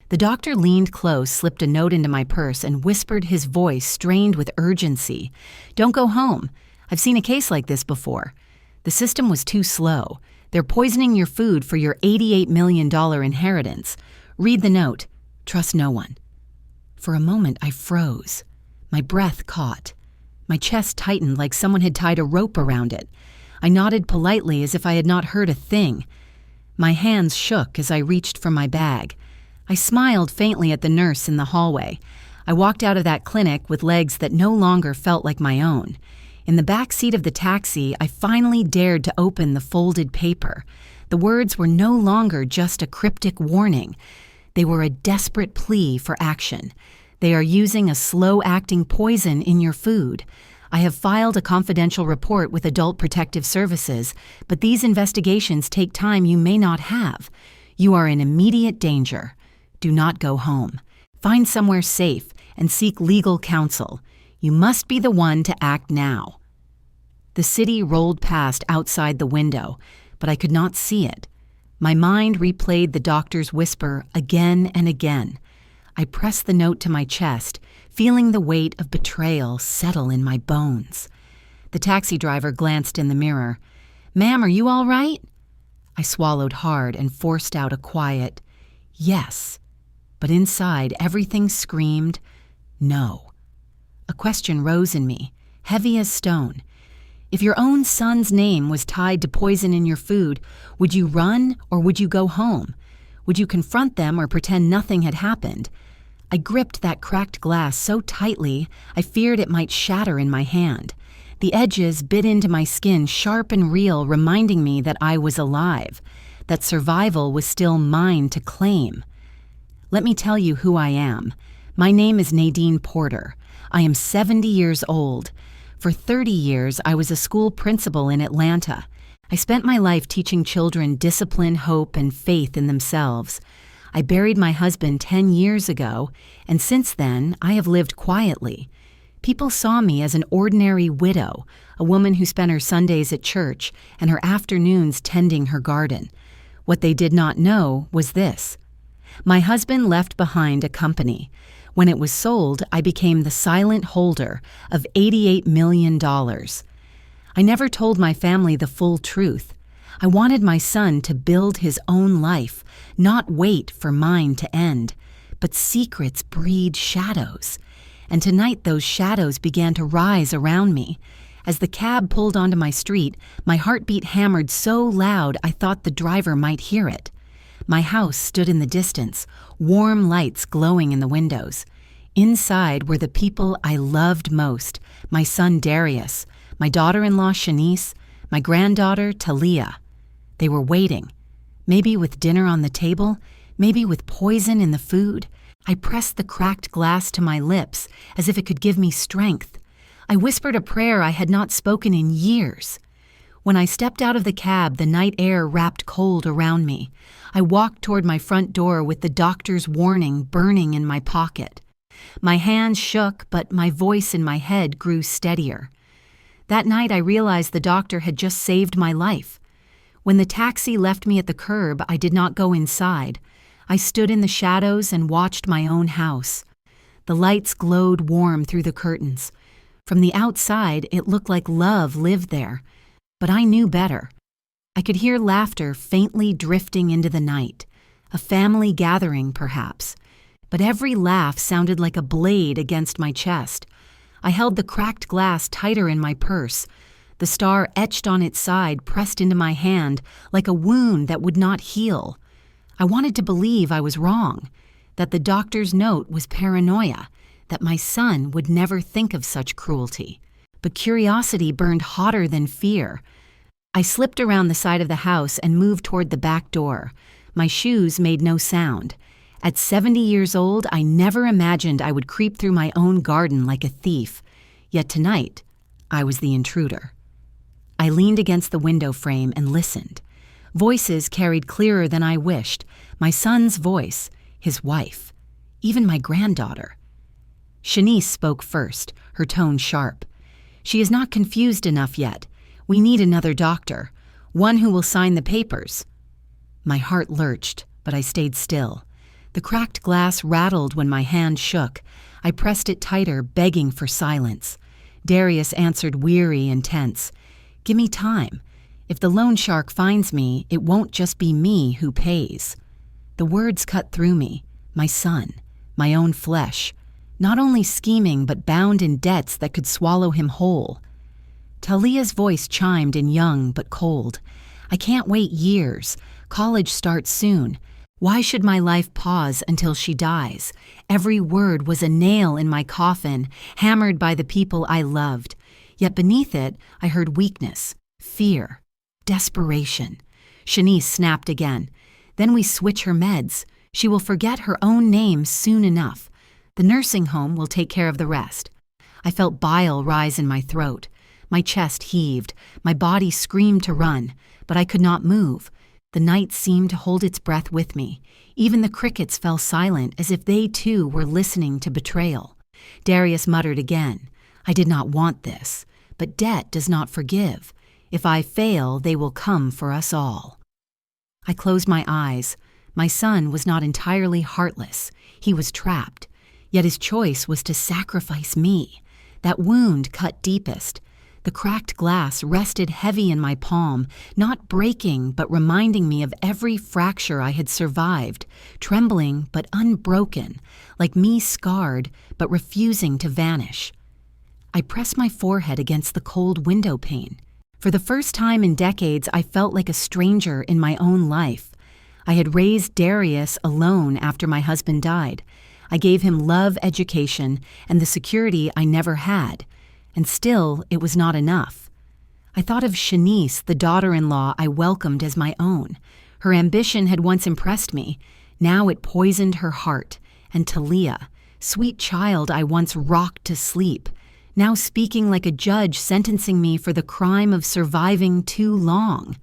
The doctor leaned close, slipped a note into my purse, and whispered, his voice strained with urgency. "Don't go home. I've seen a case like this before. The system was too slow. They're poisoning your food for your $88 million inheritance. Read the note. Trust no one." For a moment, I froze. My breath caught. My chest tightened like someone had tied a rope around it. I nodded politely as if I had not heard a thing. My hands shook as I reached for my bag. I smiled faintly at the nurse in the hallway. I walked out of that clinic with legs that no longer felt like my own. In the back seat of the taxi, I finally dared to open the folded paper. The words were no longer just a cryptic warning. They were a desperate plea for action. "They are using a slow-acting poison in your food. I have filed a confidential report with Adult Protective Services, but these investigations take time you may not have. You are in immediate danger. Do not go home. Find somewhere safe and seek legal counsel. You must be the one to act now." The city rolled past outside the window, but I could not see it. My mind replayed the doctor's whisper again and again. I pressed the note to my chest, feeling the weight of betrayal settle in my bones. The taxi driver glanced in the mirror. "Ma'am, are you all right?" I swallowed hard and forced out a quiet, "Yes." But inside, everything screamed, "No." A question rose in me, heavy as stone. If your own son's name was tied to poison in your food, would you run or would you go home? Would you confront them or pretend nothing had happened? I gripped that cracked glass so tightly I feared it might shatter in my hand. The edges bit into my skin, sharp and real, reminding me that I was alive, that survival was still mine to claim. Let me tell you who I am. My name is Nadine Porter. I am 70 years old. For 30 years, I was a school principal in Atlanta. I spent my life teaching children discipline, hope, and faith in themselves. I buried my husband 10 years ago, and since then, I have lived quietly. People saw me as an ordinary widow, a woman who spent her Sundays at church and her afternoons tending her garden. What they did not know was this. My husband left behind a company. When it was sold, I became the silent holder of $88 million. I never told my family the full truth. I wanted my son to build his own life, not wait for mine to end. But secrets breed shadows. And tonight those shadows began to rise around me. As the cab pulled onto my street, my heartbeat hammered so loud I thought the driver might hear it. My house stood in the distance, warm lights glowing in the windows. Inside were the people I loved most, my son Darius, my daughter-in-law Shanice, my granddaughter Talia. They were waiting, maybe with dinner on the table, maybe with poison in the food. I pressed the cracked glass to my lips as if it could give me strength. I whispered a prayer I had not spoken in years. When I stepped out of the cab, the night air wrapped cold around me. I walked toward my front door with the doctor's warning burning in my pocket. My hands shook, but my voice in my head grew steadier. That night I realized the doctor had just saved my life. When the taxi left me at the curb, I did not go inside. I stood in the shadows and watched my own house. The lights glowed warm through the curtains. From the outside, it looked like love lived there. But I knew better. I could hear laughter faintly drifting into the night. A family gathering, perhaps. But every laugh sounded like a blade against my chest. I held the cracked glass tighter in my purse. The star etched on its side pressed into my hand like a wound that would not heal. I wanted to believe I was wrong, that the doctor's note was paranoia, that my son would never think of such cruelty. But curiosity burned hotter than fear. I slipped around the side of the house and moved toward the back door. My shoes made no sound. At 70 years old, I never imagined I would creep through my own garden like a thief. Yet tonight, I was the intruder. I leaned against the window frame and listened. Voices carried clearer than I wished. My son's voice, his wife, even my granddaughter. Shanice spoke first, her tone sharp. "She is not confused enough yet. We need another doctor, one who will sign the papers." My heart lurched, but I stayed still. The cracked glass rattled when my hand shook. I pressed it tighter, begging for silence. Darius answered, weary and tense. "Give me time. If the loan shark finds me, it won't just be me who pays." The words cut through me. My son, my own flesh. Not only scheming, but bound in debts that could swallow him whole. Talia's voice chimed in young but cold. "I can't wait years. College starts soon. Why should my life pause until she dies?" Every word was a nail in my coffin, hammered by the people I loved. Yet beneath it, I heard weakness, fear, desperation. Shanice snapped again. "Then we switch her meds. She will forget her own name soon enough. The nursing home will take care of the rest." I felt bile rise in my throat. My chest heaved. My body screamed to run, but I could not move. The night seemed to hold its breath with me. Even the crickets fell silent, as if they too were listening to betrayal. Darius muttered again. "I did not want this, but debt does not forgive. If I fail, they will come for us all." I closed my eyes. My son was not entirely heartless. He was trapped. Yet his choice was to sacrifice me. That wound cut deepest. The cracked glass rested heavy in my palm, not breaking but reminding me of every fracture I had survived, trembling but unbroken, like me scarred but refusing to vanish. I pressed my forehead against the cold window pane. For the first time in decades, I felt like a stranger in my own life. I had raised Darius alone after my husband died. I gave him love, education, and the security I never had. And still, it was not enough. I thought of Shanice, the daughter-in-law I welcomed as my own. Her ambition had once impressed me. Now it poisoned her heart. And Talia, sweet child I once rocked to sleep, now speaking like a judge sentencing me for the crime of surviving too long.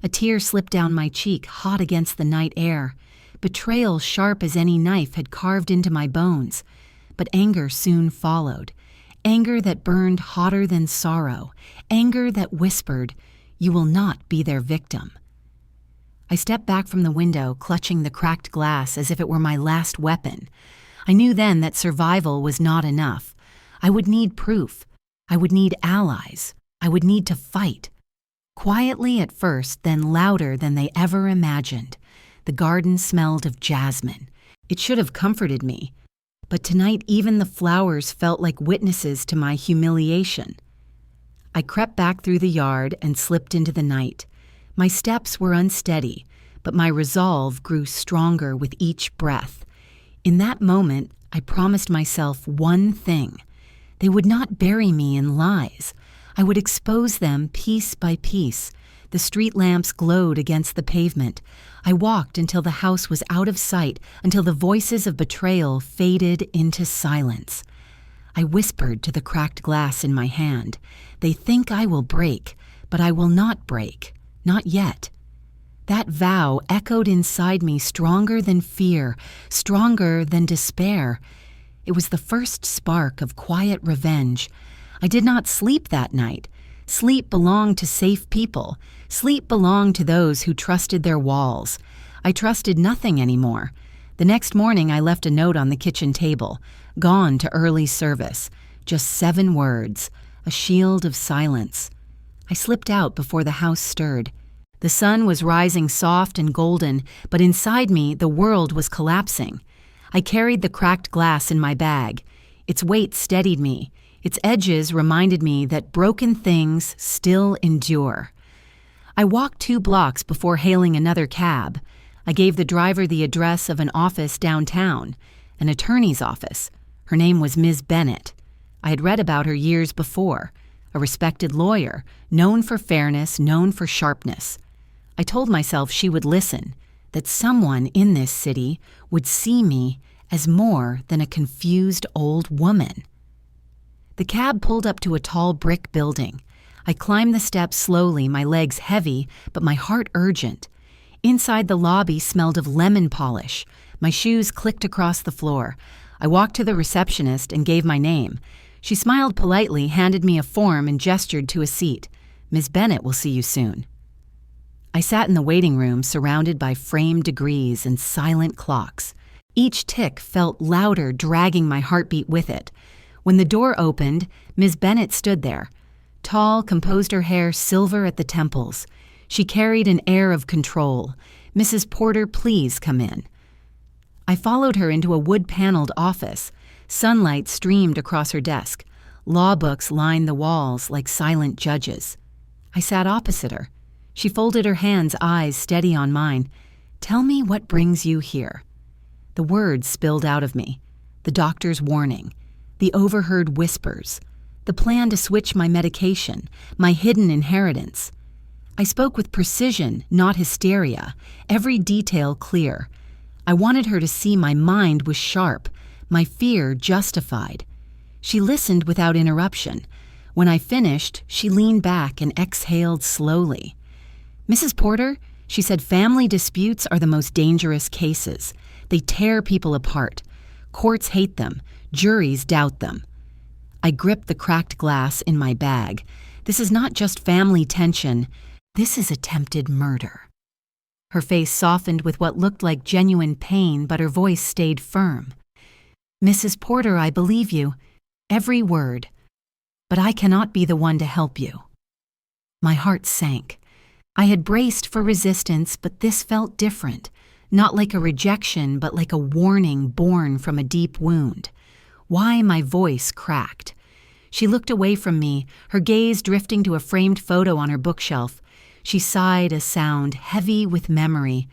A tear slipped down my cheek, hot against the night air. Betrayal sharp as any knife had carved into my bones. But anger soon followed. Anger that burned hotter than sorrow. Anger that whispered, "You will not be their victim." I stepped back from the window, clutching the cracked glass as if it were my last weapon. I knew then that survival was not enough. I would need proof. I would need allies. I would need to fight. Quietly at first, then louder than they ever imagined. The garden smelled of jasmine. It should have comforted me. But tonight even the flowers felt like witnesses to my humiliation. I crept back through the yard and slipped into the night. My steps were unsteady, but my resolve grew stronger with each breath. In that moment, I promised myself one thing. They would not bury me in lies. I would expose them piece by piece. The street lamps glowed against the pavement. I walked until the house was out of sight, until the voices of betrayal faded into silence. I whispered to the cracked glass in my hand, "They think I will break, but I will not break. Not yet." That vow echoed inside me stronger than fear, stronger than despair. It was the first spark of quiet revenge. I did not sleep that night. Sleep belonged to safe people. Sleep belonged to those who trusted their walls. I trusted nothing anymore. The next morning I left a note on the kitchen table. Gone to early service. Just 7 words. A shield of silence. I slipped out before the house stirred. The sun was rising soft and golden, but inside me the world was collapsing. I carried the cracked glass in my bag. Its weight steadied me. Its edges reminded me that broken things still endure. I walked 2 blocks before hailing another cab. I gave the driver the address of an office downtown, an attorney's office. Her name was Ms. Bennett. I had read about her years before. A respected lawyer, known for fairness, known for sharpness. I told myself she would listen, that someone in this city would see me as more than a confused old woman. The cab pulled up to a tall brick building. I climbed the steps slowly, my legs heavy, but my heart urgent. Inside the lobby smelled of lemon polish. My shoes clicked across the floor. I walked to the receptionist and gave my name. She smiled politely, handed me a form, and gestured to a seat. "Ms. Bennett will see you soon." I sat in the waiting room surrounded by framed degrees and silent clocks. Each tick felt louder, dragging my heartbeat with it. When the door opened, Ms. Bennett stood there. Tall, composed, her hair silver at the temples. She carried an air of control. "Mrs. Porter, please come in." I followed her into a wood-paneled office. Sunlight streamed across her desk. Law books lined the walls like silent judges. I sat opposite her. She folded her hands, eyes steady on mine. "Tell me what brings you here." The words spilled out of me. The doctor's warning. The overheard whispers. The plan to switch my medication. My hidden inheritance. I spoke with precision, not hysteria. Every detail clear. I wanted her to see my mind was sharp. My fear justified. She listened without interruption. When I finished, she leaned back and exhaled slowly. "Mrs. Porter," she said, "family disputes are the most dangerous cases. They tear people apart. Courts hate them. Juries doubt them." I gripped the cracked glass in my bag. This is not just family tension. This is attempted murder. Her face softened with what looked like genuine pain, but her voice stayed firm. "Mrs. Porter, I believe you. Every word. But I cannot be the one to help you." My heart sank. I had braced for resistance, but this felt different. Not like a rejection, but like a warning born from a deep wound. Why my voice cracked. She looked away from me, her gaze drifting to a framed photo on her bookshelf. She sighed a sound heavy with memory.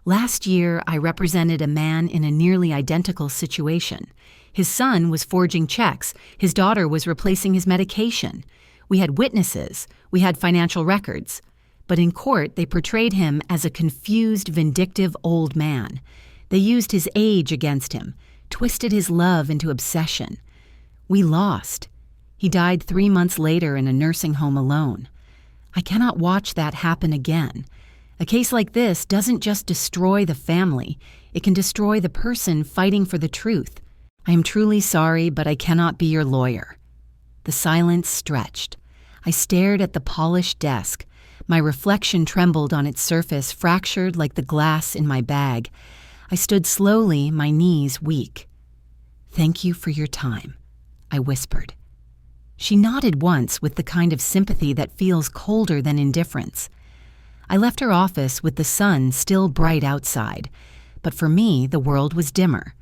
"Last year, I represented a man in a nearly identical situation. His son was forging checks. His daughter was replacing his medication. We had witnesses. We had financial records. But in court, they portrayed him as a confused, vindictive old man. They used his age against him, twisted his love into obsession. We lost. He died 3 months later in a nursing home alone. I cannot watch that happen again. A case like this doesn't just destroy the family. It can destroy the person fighting for the truth. I am truly sorry, but I cannot be your lawyer." The silence stretched. I stared at the polished desk. My reflection trembled on its surface, fractured like the glass in my bag. I stood slowly, my knees weak. "Thank you for your time," I whispered. She nodded once with the kind of sympathy that feels colder than indifference. I left her office with the sun still bright outside, but for me the world was dimmer.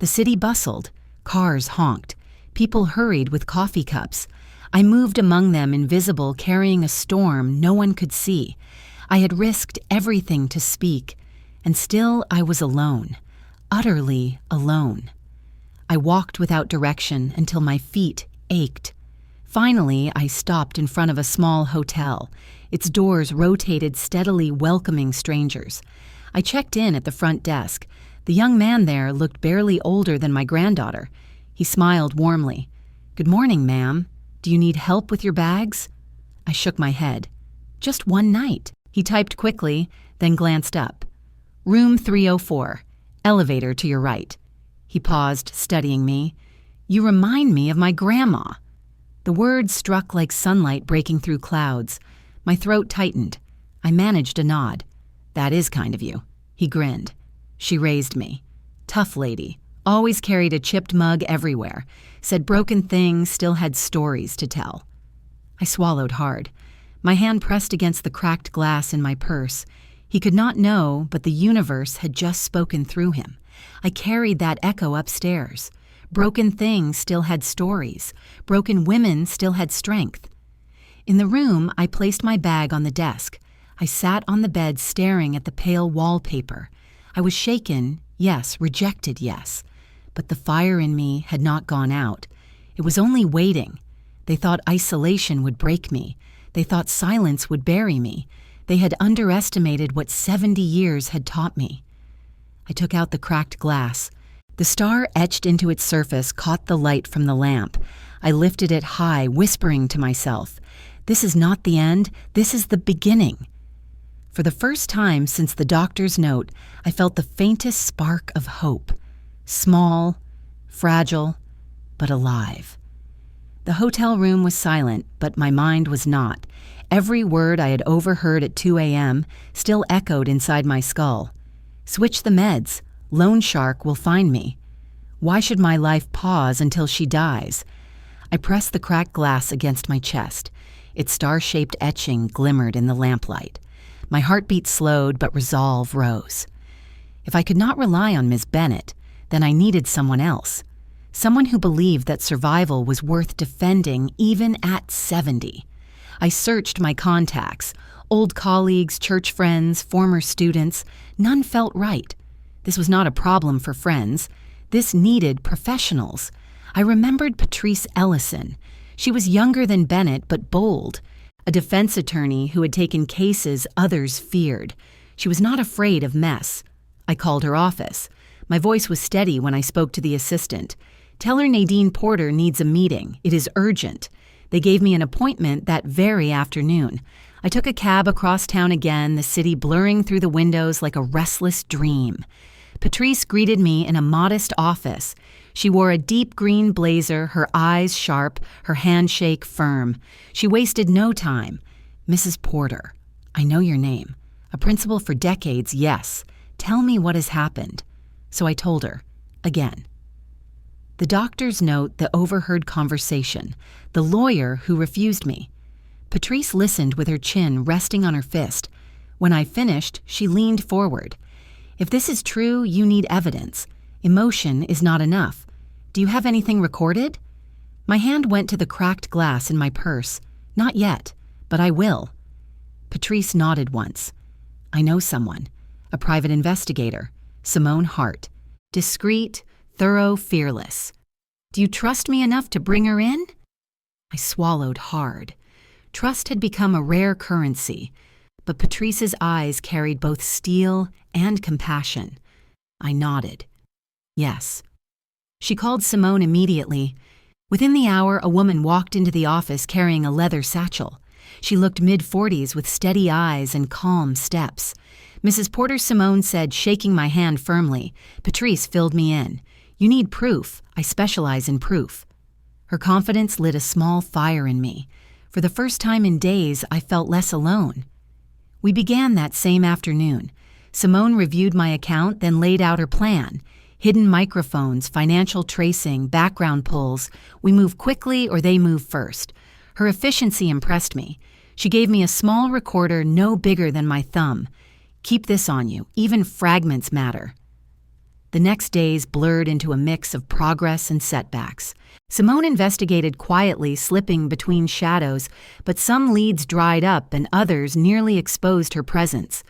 The city bustled, cars honked, people hurried with coffee cups. I moved among them invisible, carrying a storm no one could see. I had risked everything to speak, and still I was alone, utterly alone. I walked without direction until my feet ached. Finally, I stopped in front of a small hotel. Its doors rotated steadily, welcoming strangers. I checked in at the front desk. The young man there looked barely older than my granddaughter. He smiled warmly. "Good morning, ma'am. Do you need help with your bags?" I shook my head. "Just one night." He typed quickly, then glanced up. "Room 304. Elevator to your right." He paused, studying me. "You remind me of my grandma." The words struck like sunlight breaking through clouds. My throat tightened. I managed a nod. "That is kind of you." He grinned. She raised me. Tough lady. Always carried a chipped mug everywhere. Said broken things, still had stories to tell. I swallowed hard. My hand pressed against the cracked glass in my purse. He could not know, but the universe had just spoken through him. I carried that echo upstairs. Broken things still had stories. Broken women still had strength. In the room, I placed my bag on the desk. I sat on the bed staring at the pale wallpaper. I was shaken, yes, rejected, yes. But the fire in me had not gone out. It was only waiting. They thought isolation would break me. They thought silence would bury me. They had underestimated what 70 years had taught me. I took out the cracked glass. The star etched into its surface caught the light from the lamp. I lifted it high, whispering to myself, "This is not the end. This is the beginning." For the first time since the doctor's note, I felt the faintest spark of hope. Small, fragile, but alive. The hotel room was silent, but my mind was not. Every word I had overheard at 2 a.m. still echoed inside my skull. Switch the meds. Loan shark will find me. Why should my life pause until she dies? I pressed the cracked glass against my chest. Its star-shaped etching glimmered in the lamplight. My heartbeat slowed, but resolve rose. If I could not rely on Miss Bennett, then I needed someone else. Someone who believed that survival was worth defending even at 70. I searched my contacts, old colleagues, church friends, former students. None felt right. This was not a problem for friends. This needed professionals. I remembered Patrice Ellison. She was younger than Bennett, but bold. A defense attorney who had taken cases others feared. She was not afraid of mess. I called her office. My voice was steady when I spoke to the assistant. Tell her Nadine Porter needs a meeting. It is urgent. They gave me an appointment that very afternoon. I took a cab across town again, the city blurring through the windows like a restless dream. Patrice greeted me in a modest office. She wore a deep green blazer, her eyes sharp, her handshake firm. She wasted no time. Mrs. Porter, I know your name. A principal for decades, yes. Tell me what has happened. So I told her, again. The doctor's note, the overheard conversation, the lawyer who refused me. Patrice listened with her chin resting on her fist. When I finished, she leaned forward. If this is true, you need evidence. Emotion is not enough. Do you have anything recorded? My hand went to the cracked glass in my purse. Not yet, but I will. Patrice nodded once. I know someone. A private investigator. Simone Hart. Discreet, thorough, fearless. Do you trust me enough to bring her in? I swallowed hard. Trust had become a rare currency, but Patrice's eyes carried both steel and compassion. I nodded. Yes. She called Simone immediately. Within the hour, a woman walked into the office carrying a leather satchel. She looked mid-40s with steady eyes and calm steps. Mrs. Porter Simone said, shaking my hand firmly. Patrice filled me in. You need proof. I specialize in proof. Her confidence lit a small fire in me. For the first time in days, I felt less alone. We began that same afternoon. Simone reviewed my account, then laid out her plan. Hidden microphones, financial tracing, background pulls. We move quickly or they move first. Her efficiency impressed me. She gave me a small recorder no bigger than my thumb. Keep this on you. Even fragments matter. The next days blurred into a mix of progress and setbacks. Simone investigated quietly, slipping between shadows, but some leads dried up and others nearly exposed her presence.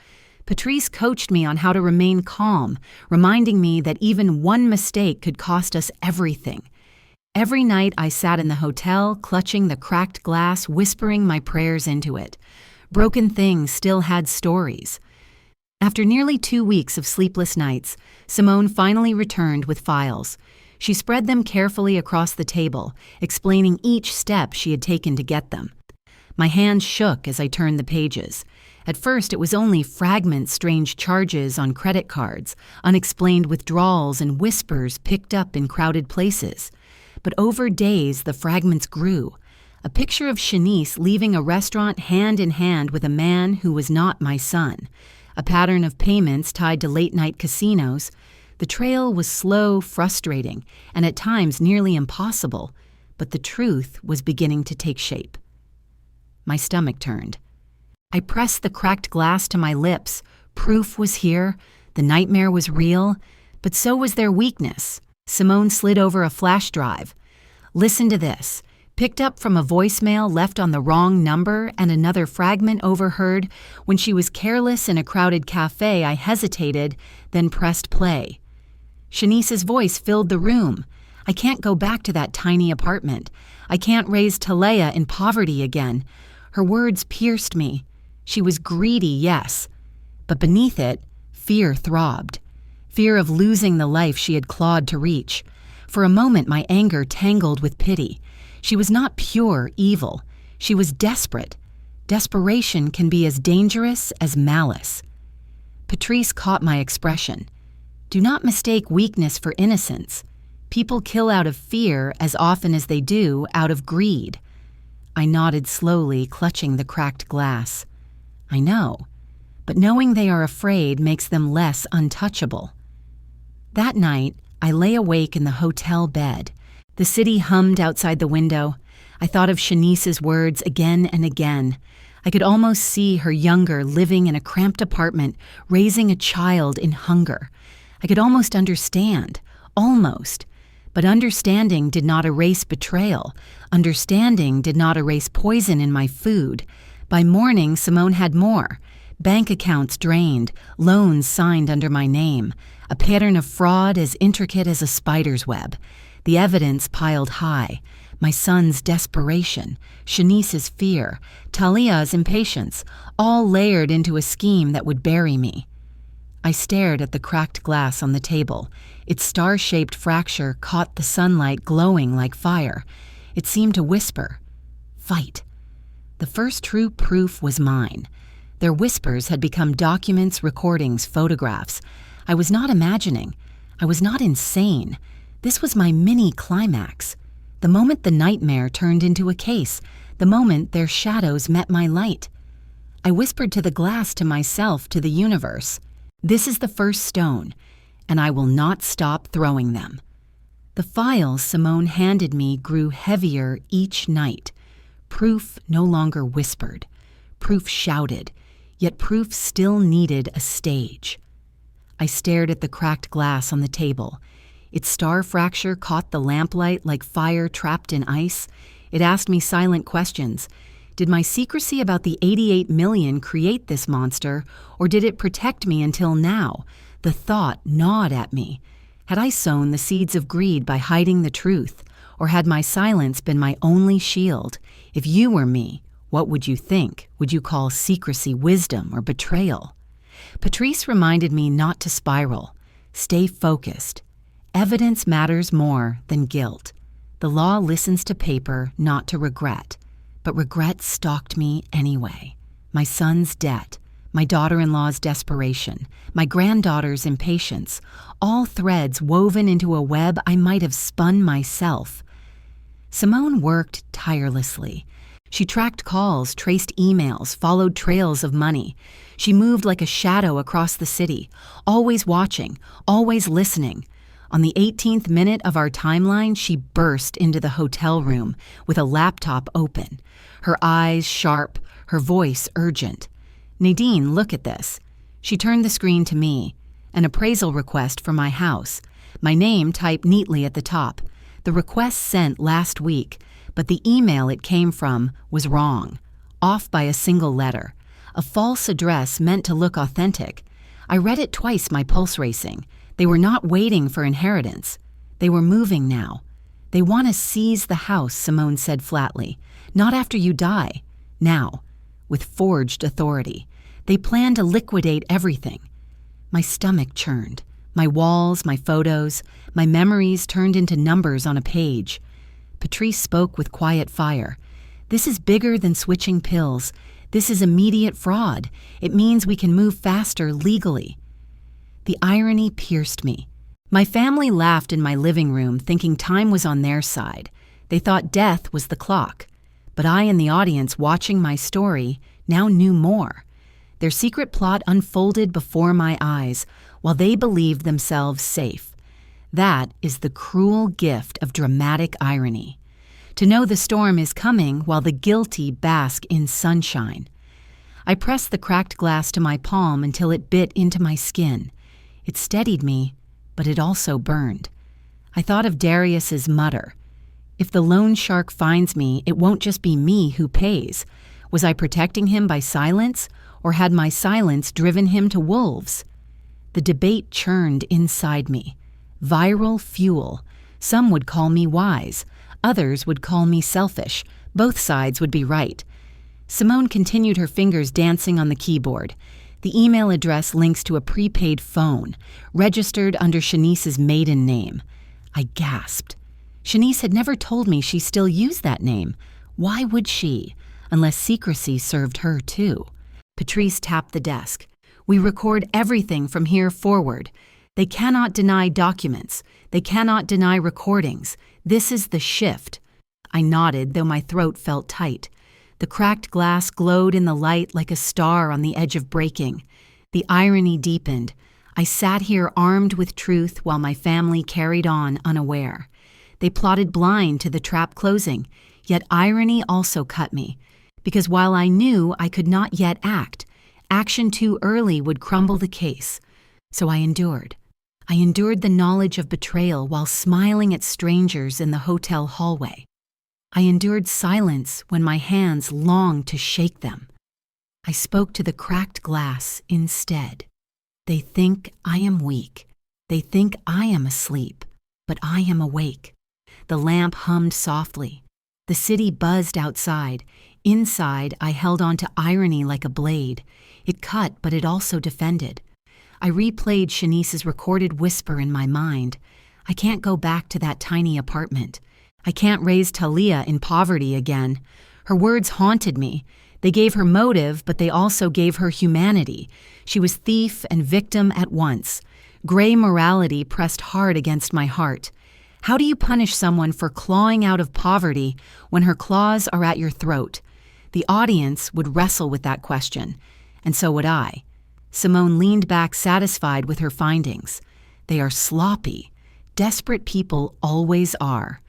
Patrice coached me on how to remain calm, reminding me that even one mistake could cost us everything. Every night I sat in the hotel, clutching the cracked glass, whispering my prayers into it. Broken things still had stories. After nearly 2 weeks of sleepless nights, Simone finally returned with files. She spread them carefully across the table, explaining each step she had taken to get them. My hands shook as I turned the pages. At first, it was only fragments, strange charges on credit cards, unexplained withdrawals, and whispers picked up in crowded places. But over days, the fragments grew. A picture of Shanice leaving a restaurant hand in hand with a man who was not my son. A pattern of payments tied to late-night casinos. The trail was slow, frustrating, and at times nearly impossible, but the truth was beginning to take shape. My stomach turned. I pressed the cracked glass to my lips. Proof was here. The nightmare was real, but so was their weakness. Simone slid over a flash drive. Listen to this. Picked up from a voicemail left on the wrong number and another fragment overheard. When she was careless in a crowded cafe, I hesitated, then pressed play. Shanice's voice filled the room. I can't go back to that tiny apartment. I can't raise Talea in poverty again. Her words pierced me. She was greedy, yes, but beneath it, fear throbbed. Fear of losing the life she had clawed to reach. For a moment, my anger tangled with pity. She was not pure evil. She was desperate. Desperation can be as dangerous as malice. Patrice caught my expression. Do not mistake weakness for innocence. People kill out of fear as often as they do out of greed. I nodded slowly, clutching the cracked glass. I know, but knowing they are afraid makes them less untouchable. That night, I lay awake in the hotel bed. The city hummed outside the window. I thought of Shanice's words again and again. I could almost see her younger, living in a cramped apartment, raising a child in hunger. I could almost understand. Almost. But understanding did not erase betrayal. Understanding did not erase poison in my food. By morning, Simone had more. Bank accounts drained, loans signed under my name, a pattern of fraud as intricate as a spider's web. The evidence piled high. My son's desperation, Shanice's fear, Talia's impatience, all layered into a scheme that would bury me. I stared at the cracked glass on the table. Its star-shaped fracture caught the sunlight glowing like fire. It seemed to whisper, "Fight." The first true proof was mine. Their whispers had become documents, recordings, photographs. I was not imagining. I was not insane. This was my mini-climax. The moment the nightmare turned into a case, the moment their shadows met my light. I whispered to the glass, to myself, to the universe, "This is the first stone, and I will not stop throwing them." The files Simone handed me grew heavier each night. Proof no longer whispered. Proof shouted, yet proof still needed a stage. I stared at the cracked glass on the table. Its star fracture caught the lamplight like fire trapped in ice. It asked me silent questions. Did my secrecy about the 88 million create this monster, or did it protect me until now? The thought gnawed at me. Had I sown the seeds of greed by hiding the truth, or had my silence been my only shield? If you were me, what would you think? Would you call secrecy wisdom or betrayal? Patrice reminded me not to spiral. Stay focused. Evidence matters more than guilt. The law listens to paper, not to regret. But regret stalked me anyway. My son's debt, my daughter-in-law's desperation, my granddaughter's impatience, all threads woven into a web I might have spun myself. Simone worked tirelessly. She tracked calls, traced emails, followed trails of money. She moved like a shadow across the city, always watching, always listening. On the 18th minute of our timeline, she burst into the hotel room with a laptop open, her eyes sharp, her voice urgent. "Nadine, look at this." She turned the screen to me. An appraisal request for my house. My name typed neatly at the top. The request sent last week, but the email it came from was wrong, off by a single letter. A false address meant to look authentic. I read it twice, my pulse racing. They were not waiting for inheritance. They were moving now. "They want to seize the house," Simone said flatly. "Not after you die. Now." With forged authority. They plan to liquidate everything. My stomach churned. My walls, my photos, my memories turned into numbers on a page. Patrice spoke with quiet fire. "This is bigger than switching pills. This is immediate fraud. It means we can move faster legally." The irony pierced me. My family laughed in my living room, thinking time was on their side. They thought death was the clock. But I, in the audience watching my story, now knew more. Their secret plot unfolded before my eyes, while they believed themselves safe. That is the cruel gift of dramatic irony. To know the storm is coming while the guilty bask in sunshine. I pressed the cracked glass to my palm until it bit into my skin. It steadied me, but it also burned. I thought of Darius's mutter. If the loan shark finds me, it won't just be me who pays. Was I protecting him by silence, or had my silence driven him to wolves? The debate churned inside me. Viral fuel. Some would call me wise. Others would call me selfish. Both sides would be right. Simone continued her fingers dancing on the keyboard. The email address links to a prepaid phone, registered under Shanice's maiden name. I gasped. Shanice had never told me she still used that name. Why would she? Unless secrecy served her too. Patrice tapped the desk. "We record everything from here forward. They cannot deny documents. They cannot deny recordings. This is the shift. I nodded, though my throat felt tight. The cracked glass glowed in the light like a star on the edge of breaking. The irony deepened. I sat here armed with truth while my family carried on unaware. They plotted blind to the trap closing, yet irony also cut me. Because while I knew I could not yet act, action too early would crumble the case. So I endured. I endured the knowledge of betrayal while smiling at strangers in the hotel hallway. I endured silence when my hands longed to shake them. I spoke to the cracked glass instead. They think I am weak. They think I am asleep, but I am awake. The lamp hummed softly. The city buzzed outside. Inside, I held on to irony like a blade. It cut, but it also defended. I replayed Shanice's recorded whisper in my mind. I can't go back to that tiny apartment. I can't raise Talia in poverty again. Her words haunted me. They gave her motive, but they also gave her humanity. She was thief and victim at once. Gray morality pressed hard against my heart. How do you punish someone for clawing out of poverty when her claws are at your throat? The audience would wrestle with that question, and so would I. Simone leaned back satisfied with her findings. They are sloppy. Desperate people always are.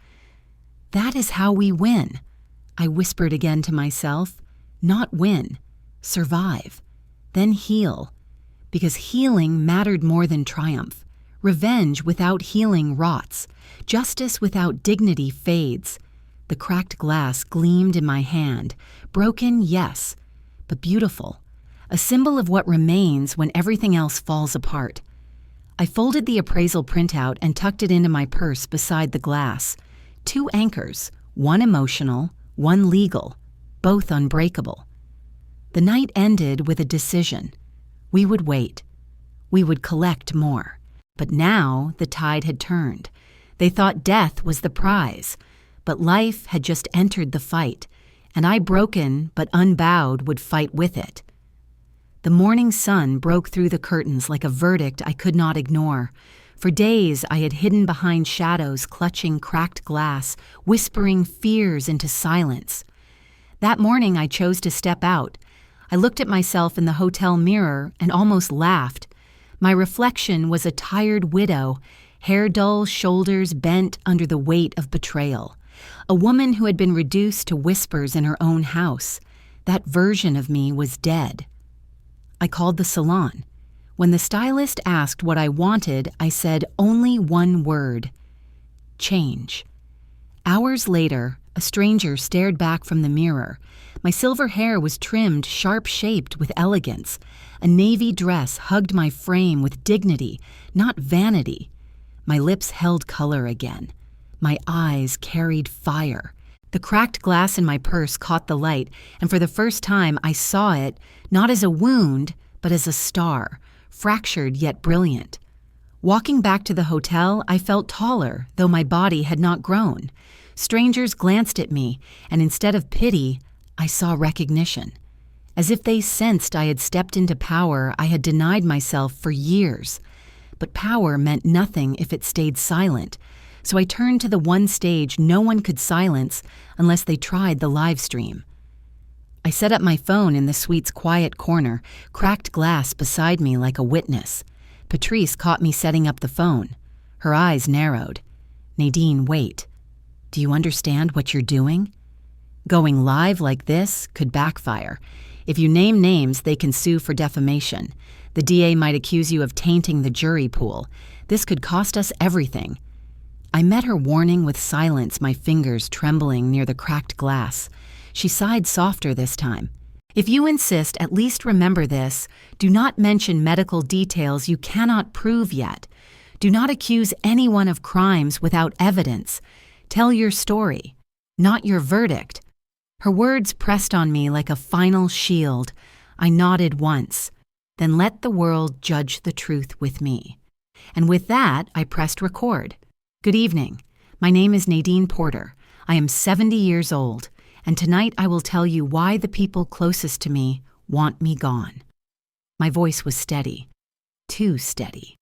That is how we win. I whispered again to myself. Not win. Survive. Then heal. Because healing mattered more than triumph. Revenge without healing rots. Justice without dignity fades. The cracked glass gleamed in my hand. Broken, yes, but beautiful. A symbol of what remains when everything else falls apart. I folded the appraisal printout and tucked it into my purse beside the glass. 2 anchors, one emotional, one legal, both unbreakable. The night ended with a decision. We would wait. We would collect more. But now the tide had turned. They thought death was the prize, but life had just entered the fight, and I, broken but unbowed, would fight with it. The morning sun broke through the curtains like a verdict I could not ignore. For days I had hidden behind shadows, clutching cracked glass, whispering fears into silence. That morning I chose to step out. I looked at myself in the hotel mirror and almost laughed. My reflection was a tired widow, hair dull, shoulders bent under the weight of betrayal. A woman who had been reduced to whispers in her own house. That version of me was dead. I called the salon. When the stylist asked what I wanted, I said only one word: change. Hours later, a stranger stared back from the mirror. My silver hair was trimmed, sharp-shaped with elegance. A navy dress hugged my frame with dignity, not vanity. My lips held color again. My eyes carried fire. The cracked glass in my purse caught the light, and for the first time I saw it not as a wound, but as a star, fractured yet brilliant. Walking back to the hotel, I felt taller, though my body had not grown. Strangers glanced at me, and instead of pity, I saw recognition. As if they sensed I had stepped into power I had denied myself for years. But power meant nothing if it stayed silent, so I turned to the one stage no one could silence unless they tried the live stream. I set up my phone in the suite's quiet corner, cracked glass beside me like a witness. Patrice caught me setting up the phone. Her eyes narrowed. "Nadine, wait. Do you understand what you're doing? Going live like this could backfire. If you name names, they can sue for defamation. The DA might accuse you of tainting the jury pool. This could cost us everything." I met her warning with silence, my fingers trembling near the cracked glass. She sighed softer this time. "If you insist, at least remember this. Do not mention medical details you cannot prove yet. Do not accuse anyone of crimes without evidence. Tell your story, not your verdict." Her words pressed on me like a final shield. I nodded once. Then let the world judge the truth with me. And with that, I pressed record. "Good evening. My name is Nadine Porter. I am 70 years old, and tonight I will tell you why the people closest to me want me gone." My voice was steady. Too steady.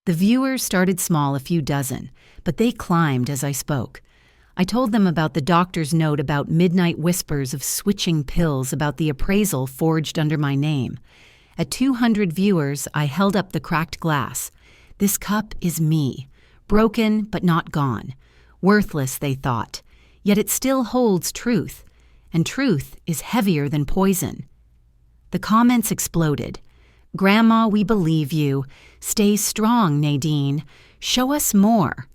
The viewers started small, a few dozen, but they climbed as I spoke. I told them about the doctor's note about midnight whispers of switching pills, about the appraisal forged under my name. At 200 viewers, I held up the cracked glass. This cup is me, broken but not gone. Worthless, they thought. Yet it still holds truth, and truth is heavier than poison. The comments exploded. "Grandma, we believe you. Stay strong, Nadine. Show us more."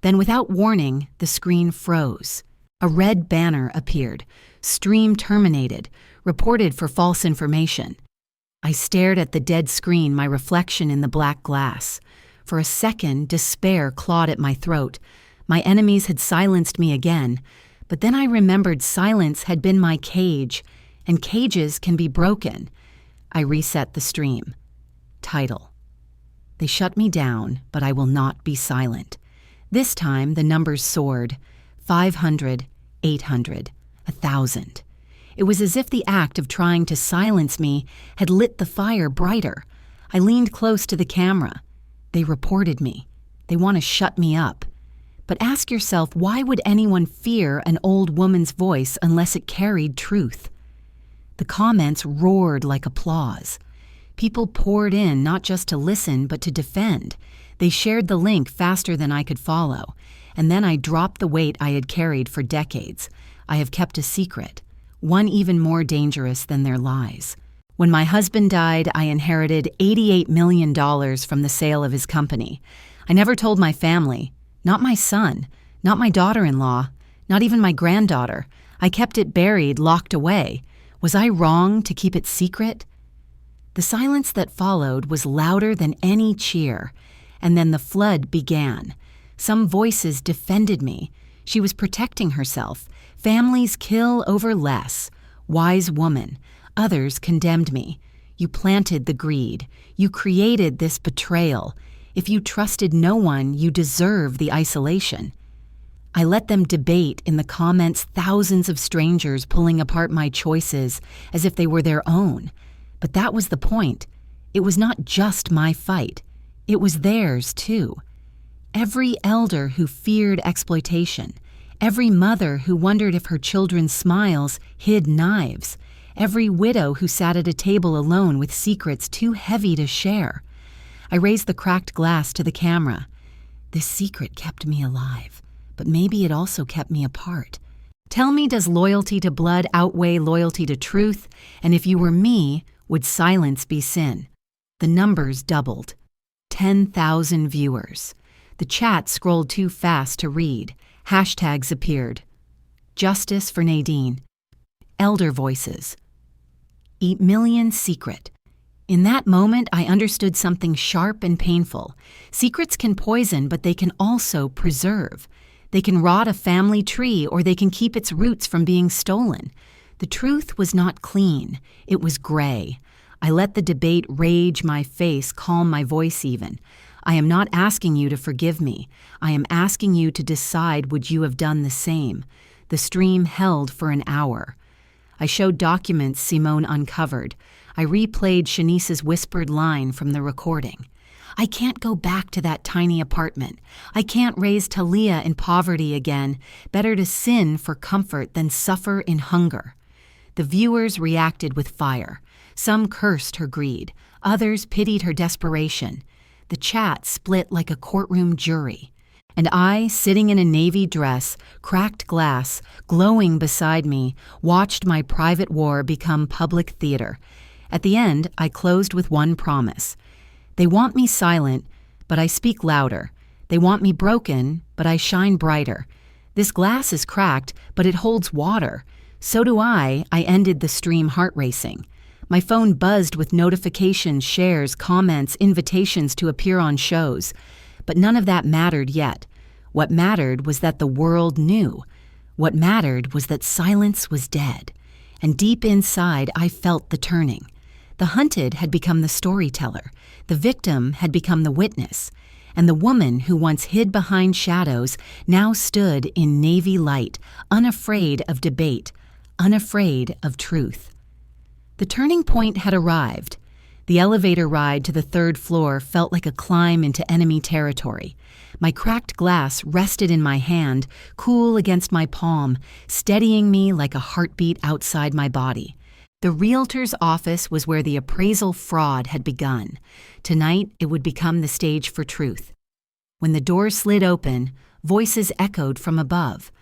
Then, without warning, the screen froze. A red banner appeared. "Stream terminated. Reported for false information." I stared at the dead screen, my reflection in the black glass. For a second, despair clawed at my throat. My enemies had silenced me again, but then I remembered silence had been my cage, and cages can be broken. I reset the stream. Title: They shut me down, but I will not be silent. This time, the numbers soared. 500, 800, 1,000. It was as if the act of trying to silence me had lit the fire brighter. I leaned close to the camera. They reported me. They want to shut me up. But ask yourself, why would anyone fear an old woman's voice unless it carried truth? The comments roared like applause. People poured in not just to listen, but to defend. They shared the link faster than I could follow. And then I dropped the weight I had carried for decades. I have kept a secret, one even more dangerous than their lies. When my husband died, I inherited $88 million from the sale of his company. I never told my family, not my son, not my daughter-in-law, not even my granddaughter. I kept it buried, locked away. Was I wrong to keep it secret? The silence that followed was louder than any cheer, and then the flood began. Some voices defended me. She was protecting herself. Families kill over less. Wise woman. Others condemned me. You planted the greed. You created this betrayal. If you trusted no one, you deserve the isolation. I let them debate in the comments, thousands of strangers pulling apart my choices as if they were their own. But that was the point. It was not just my fight. It was theirs, too. Every elder who feared exploitation, every mother who wondered if her children's smiles hid knives, every widow who sat at a table alone with secrets too heavy to share. I raised the cracked glass to the camera. This secret kept me alive, but maybe it also kept me apart. Tell me, does loyalty to blood outweigh loyalty to truth? And if you were me, would silence be sin? The numbers doubled. 10,000 viewers. The chat scrolled too fast to read. Hashtags appeared. Justice for Nadine. Elder voices. Eat million secret. In that moment, I understood something sharp and painful. Secrets can poison, but they can also preserve. They can rot a family tree, or they can keep its roots from being stolen. The truth was not clean. It was gray. I let the debate rage my face, calm my voice even. I am not asking you to forgive me. I am asking you to decide, would you have done the same? The stream held for an hour. I showed documents Simone uncovered. I replayed Shanice's whispered line from the recording. I can't go back to that tiny apartment. I can't raise Talia in poverty again. Better to sin for comfort than suffer in hunger. The viewers reacted with fire. Some cursed her greed. Others pitied her desperation. The chat split like a courtroom jury. And I, sitting in a navy dress, cracked glass, glowing beside me, watched my private war become public theater. At the end, I closed with one promise. They want me silent, but I speak louder. They want me broken, but I shine brighter. This glass is cracked, but it holds water. So do I ended the stream heart racing. My phone buzzed with notifications, shares, comments, invitations to appear on shows. But none of that mattered yet. What mattered was that the world knew. What mattered was that silence was dead. And deep inside, I felt the turning. The hunted had become the storyteller. The victim had become the witness. And the woman who once hid behind shadows now stood in navy light, unafraid of debate, unafraid of truth. The turning point had arrived. The elevator ride to the third floor felt like a climb into enemy territory. My cracked glass rested in my hand, cool against my palm, steadying me like a heartbeat outside my body. The realtor's office was where the appraisal fraud had begun. Tonight, it would become the stage for truth. When the door slid open, voices echoed from above.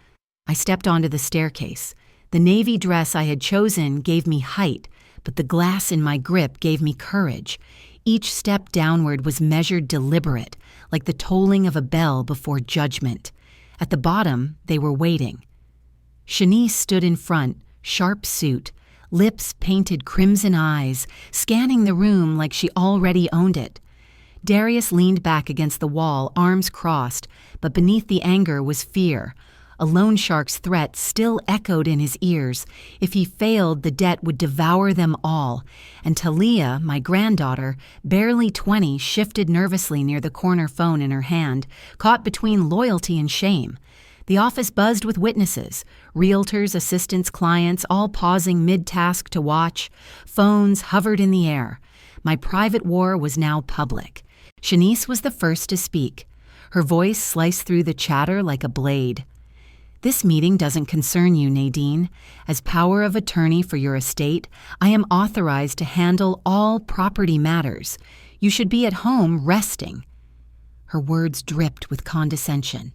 I stepped onto the staircase. The navy dress I had chosen gave me height, but the glass in my grip gave me courage. Each step downward was measured deliberate, like the tolling of a bell before judgment. At the bottom, they were waiting. Shanice stood in front, sharp suit, lips painted crimson eyes, scanning the room like she already owned it. Darius leaned back against the wall, arms crossed, but beneath the anger was fear. A loan shark's threat still echoed in his ears. If he failed, the debt would devour them all. And Talia, my granddaughter, barely 20, shifted nervously near the corner phone in her hand, caught between loyalty and shame. The office buzzed with witnesses, realtors, assistants, clients, all pausing mid-task to watch. Phones hovered in the air. My private war was now public. Shanice was the first to speak. Her voice sliced through the chatter like a blade. This meeting doesn't concern you, Nadine. As power of attorney for your estate, I am authorized to handle all property matters. You should be at home resting. Her words dripped with condescension.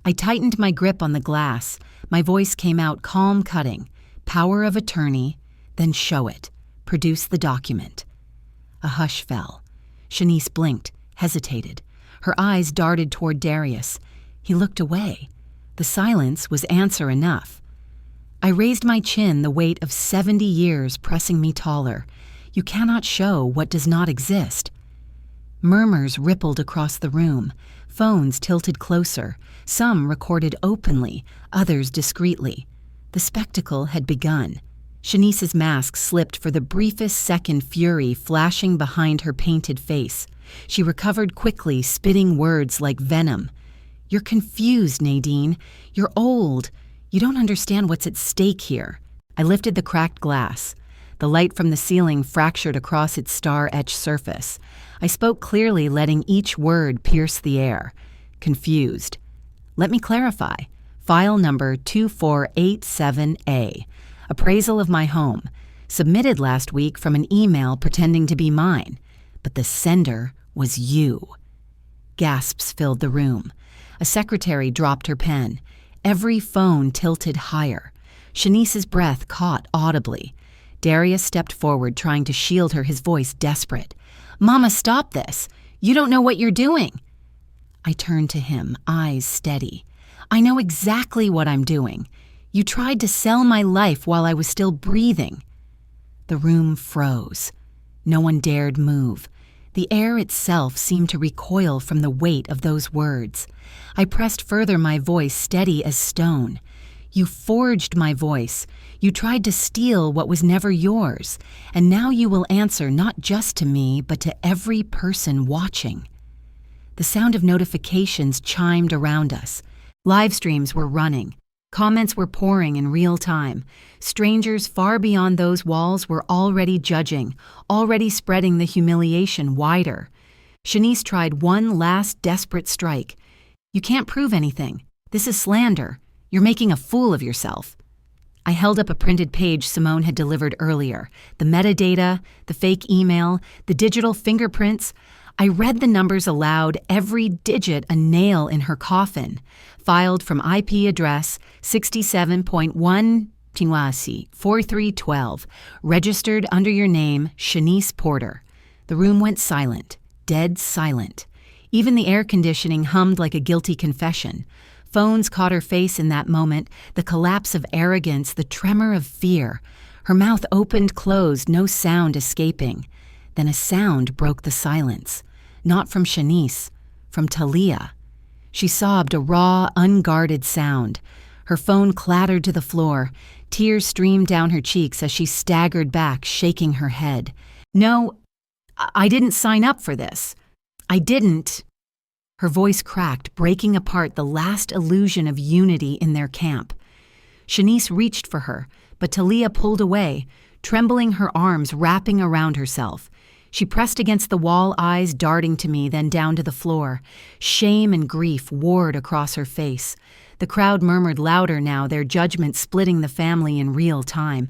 I tightened my grip on the glass. My voice came out calm cutting. Power of attorney, then show it. Produce the document. A hush fell. Shanice blinked, hesitated. Her eyes darted toward Darius. He looked away. The silence was answer enough. I raised my chin, the weight of 70 years pressing me taller. You cannot show what does not exist. Murmurs rippled across the room. Phones tilted closer. Some recorded openly, others discreetly. The spectacle had begun. Shanice's mask slipped for the briefest second, fury flashing behind her painted face. She recovered quickly, spitting words like venom. You're confused, Nadine. You're old. You don't understand what's at stake here. I lifted the cracked glass. The light from the ceiling fractured across its star-etched surface. I spoke clearly, letting each word pierce the air. Confused. Let me clarify. File number 2487A. Appraisal of my home. Submitted last week from an email pretending to be mine. But the sender was you. Gasps filled the room. A secretary dropped her pen. Every phone tilted higher. Shanice's breath caught audibly. Darius stepped forward, trying to shield her, his voice desperate. Mama, stop this. You don't know what you're doing. I turned to him, eyes steady. I know exactly what I'm doing. You tried to sell my life while I was still breathing. The room froze. No one dared move. The air itself seemed to recoil from the weight of those words. I pressed further, my voice steady as stone. You forged my voice. You tried to steal what was never yours. And now you will answer not just to me, but to every person watching. The sound of notifications chimed around us. Live streams were running. Comments were pouring in real time. Strangers far beyond those walls were already judging, already spreading the humiliation wider. Shanice tried one last desperate strike. You can't prove anything. This is slander. You're making a fool of yourself. I held up a printed page Simone had delivered earlier. The metadata, the fake email, the digital fingerprints. I read the numbers aloud, every digit a nail in her coffin. Filed from IP address 67.1 Tinwasi 4312. Registered under your name, Shanice Porter. The room went silent, dead silent. Even the air conditioning hummed like a guilty confession. Phones caught her face in that moment, the collapse of arrogance, the tremor of fear. Her mouth opened, closed, no sound escaping. Then a sound broke the silence. Not from Shanice, from Talia. She sobbed a raw, unguarded sound. Her phone clattered to the floor. Tears streamed down her cheeks as she staggered back, shaking her head. No, I didn't sign up for this. I didn't. Her voice cracked, breaking apart the last illusion of unity in their camp. Shanice reached for her, but Talia pulled away, trembling, her arms wrapping around herself. She pressed against the wall, eyes darting to me, then down to the floor. Shame and grief warred across her face. The crowd murmured louder now, their judgment splitting the family in real time.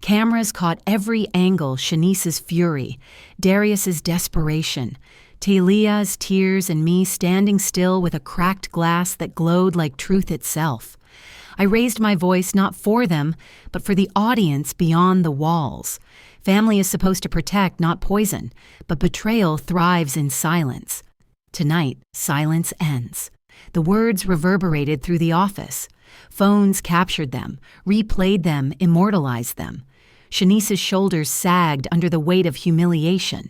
Cameras caught every angle, Shanice's fury, Darius's desperation, Talia's tears, and me standing still with a cracked glass that glowed like truth itself. I raised my voice not for them, but for the audience beyond the walls. Family is supposed to protect, not poison, but betrayal thrives in silence. Tonight, silence ends. The words reverberated through the office. Phones captured them, replayed them, immortalized them. Shanice's shoulders sagged under the weight of humiliation.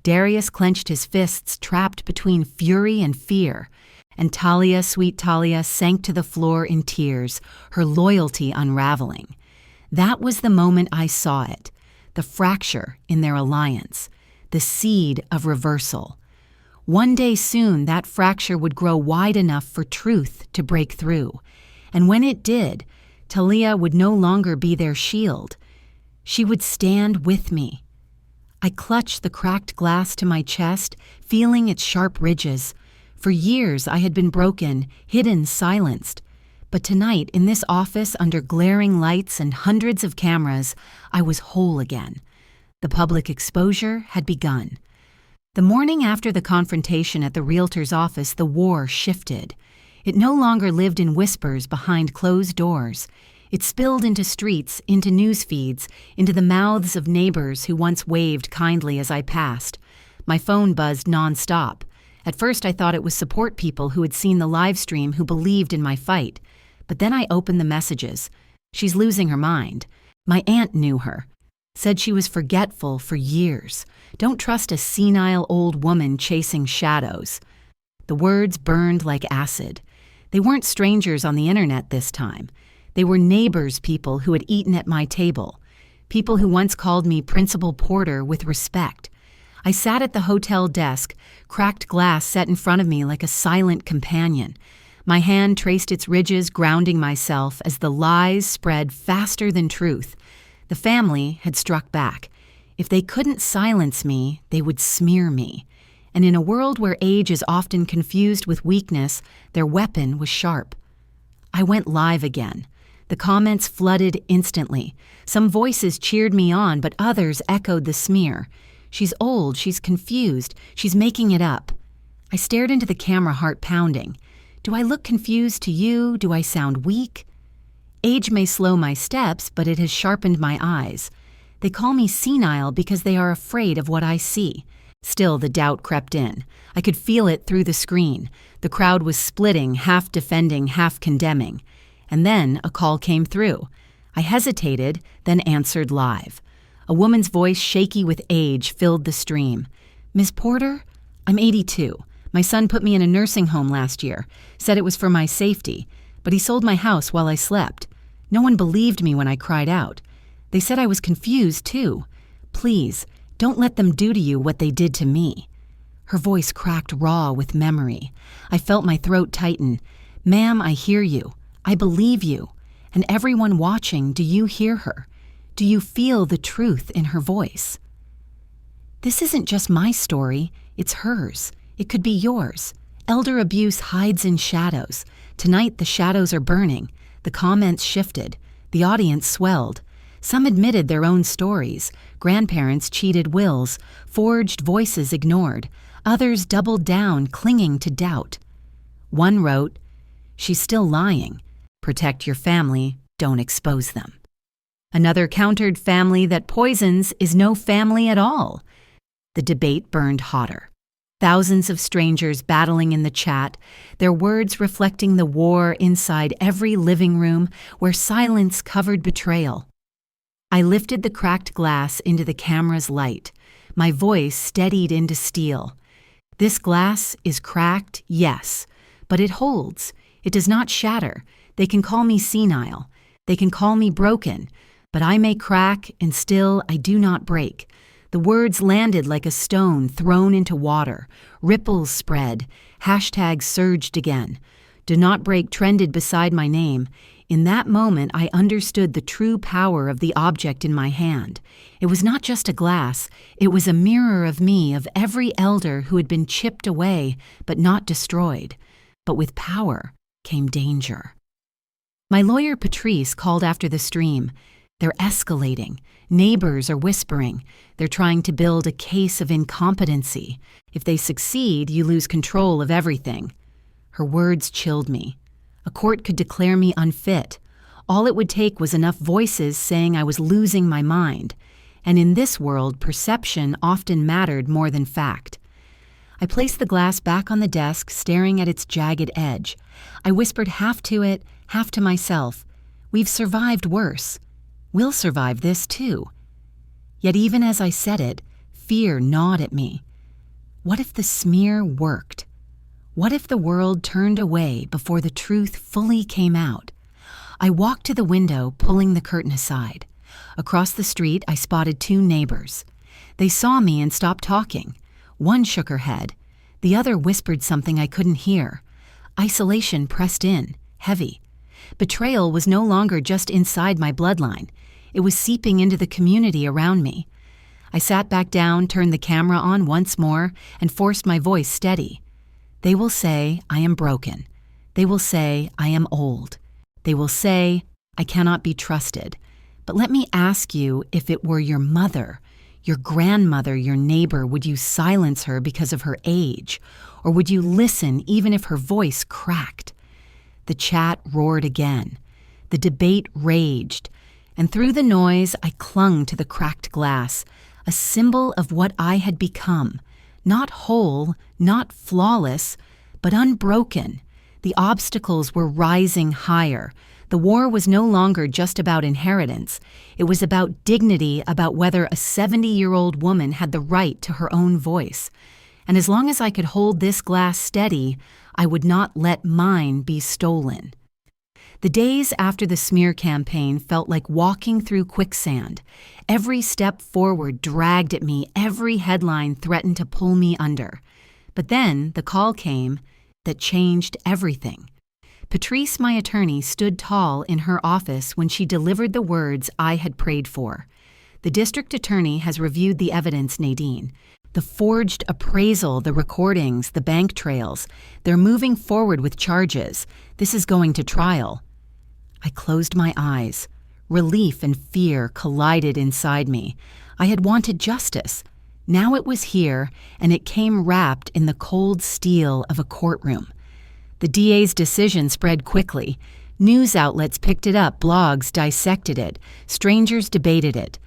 Darius clenched his fists, trapped between fury and fear. And Talia, sweet Talia, sank to the floor in tears, her loyalty unraveling. That was the moment I saw it, the fracture in their alliance, the seed of reversal. One day soon, that fracture would grow wide enough for truth to break through. And when it did, Talia would no longer be their shield. She would stand with me. I clutched the cracked glass to my chest, feeling its sharp ridges. For years I had been broken, hidden, silenced. But tonight, in this office under glaring lights and hundreds of cameras, I was whole again. The public exposure had begun. The morning after the confrontation at the realtor's office, the war shifted. It no longer lived in whispers behind closed doors. It spilled into streets, into news feeds, into the mouths of neighbors who once waved kindly as I passed. My phone buzzed nonstop. At first I thought it was support people who had seen the live stream who believed in my fight. But then I opened the messages. She's losing her mind. My aunt knew her. Said she was forgetful for years. Don't trust a senile old woman chasing shadows. The words burned like acid. They weren't strangers on the internet this time. They were neighbors, people who had eaten at my table. People who once called me Principal Porter with respect. I sat at the hotel desk, cracked glass set in front of me like a silent companion. My hand traced its ridges, grounding myself as the lies spread faster than truth. The family had struck back. If they couldn't silence me, they would smear me. And in a world where age is often confused with weakness, their weapon was sharp. I went live again. The comments flooded instantly. Some voices cheered me on, but others echoed the smear. She's old, she's confused, she's making it up. I stared into the camera, heart pounding. Do I look confused to you? Do I sound weak? Age may slow my steps, but it has sharpened my eyes. They call me senile because they are afraid of what I see. Still, the doubt crept in. I could feel it through the screen. The crowd was splitting, half defending, half condemning. And then a call came through. I hesitated, then answered live. A woman's voice, shaky with age, filled the stream. Ms. Porter, I'm 82. My son put me in a nursing home last year, said it was for my safety, but he sold my house while I slept. No one believed me when I cried out. They said I was confused, too. Please, don't let them do to you what they did to me. Her voice cracked raw with memory. I felt my throat tighten. Ma'am, I hear you. I believe you. And everyone watching, do you hear her? Do you feel the truth in her voice? This isn't just my story, it's hers. It could be yours. Elder abuse hides in shadows. Tonight the shadows are burning. The comments shifted. The audience swelled. Some admitted their own stories. Grandparents cheated wills. Forged voices ignored. Others doubled down, clinging to doubt. One wrote, "She's still lying. Protect your family, don't expose them." Another countered, "Family that poisons is no family at all." The debate burned hotter. Thousands of strangers battling in the chat, their words reflecting the war inside every living room where silence covered betrayal. I lifted the cracked glass into the camera's light. My voice steadied into steel. This glass is cracked, yes, but it holds. It does not shatter. They can call me senile. They can call me broken. But I may crack, and still I do not break. The words landed like a stone thrown into water. Ripples spread. Hashtags surged again. "Do not break" trended beside my name. In that moment, I understood the true power of the object in my hand. It was not just a glass, it was a mirror of me, of every elder who had been chipped away, but not destroyed. But with power came danger. My lawyer Patrice called after the stream. "They're escalating. Neighbors are whispering. They're trying to build a case of incompetency. If they succeed, you lose control of everything." Her words chilled me. A court could declare me unfit. All it would take was enough voices saying I was losing my mind. And in this world, perception often mattered more than fact. I placed the glass back on the desk, staring at its jagged edge. I whispered half to it, half to myself. "We've survived worse. We'll survive this too." Yet even as I said it, fear gnawed at me. What if the smear worked? What if the world turned away before the truth fully came out? I walked to the window, pulling the curtain aside. Across the street, I spotted two neighbors. They saw me and stopped talking. One shook her head. The other whispered something I couldn't hear. Isolation pressed in, heavy. Betrayal was no longer just inside my bloodline. It was seeping into the community around me. I sat back down, turned the camera on once more, and forced my voice steady. They will say I am broken. They will say I am old. They will say I cannot be trusted. But let me ask you, if it were your mother, your grandmother, your neighbor, would you silence her because of her age? Or would you listen even if her voice cracked? The chat roared again. The debate raged. And through the noise, I clung to the cracked glass, a symbol of what I had become. Not whole, not flawless, but unbroken. The obstacles were rising higher. The war was no longer just about inheritance. It was about dignity, about whether a 70-year-old woman had the right to her own voice. And as long as I could hold this glass steady, I would not let mine be stolen. The days after the smear campaign felt like walking through quicksand. Every step forward dragged at me, every headline threatened to pull me under. But then the call came that changed everything. Patrice, my attorney, stood tall in her office when she delivered the words I had prayed for. "The district attorney has reviewed the evidence, Nadine. The forged appraisal, the recordings, the bank trails. They're moving forward with charges. This is going to trial." I closed my eyes. Relief and fear collided inside me. I had wanted justice. Now it was here, and it came wrapped in the cold steel of a courtroom. The DA's decision spread quickly. News outlets picked it up, blogs dissected it, strangers debated it.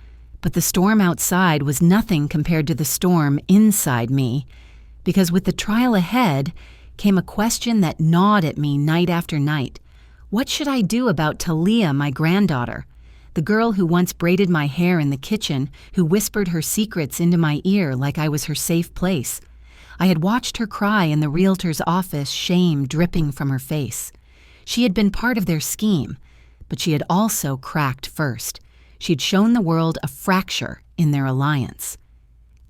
But the storm outside was nothing compared to the storm inside me, because with the trial ahead came a question that gnawed at me night after night. What should I do about Talia, my granddaughter? The girl who once braided my hair in the kitchen, who whispered her secrets into my ear like I was her safe place. I had watched her cry in the realtor's office, shame dripping from her face. She had been part of their scheme, but she had also cracked first. She had shown the world a fracture in their alliance.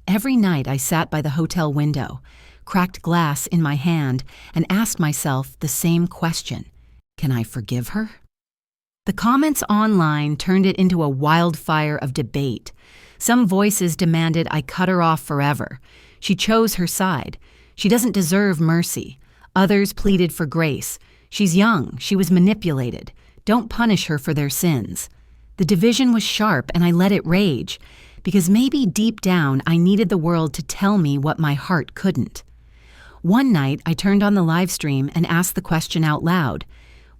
Every night I sat by the hotel window, cracked glass in my hand, and asked myself the same question. Can I forgive her? The comments online turned it into a wildfire of debate. Some voices demanded I cut her off forever. She chose her side. She doesn't deserve mercy. Others pleaded for grace. She's young. She was manipulated. Don't punish her for their sins. The division was sharp, and I let it rage, because maybe deep down I needed the world to tell me what my heart couldn't. One night, I turned on the live stream and asked the question out loud.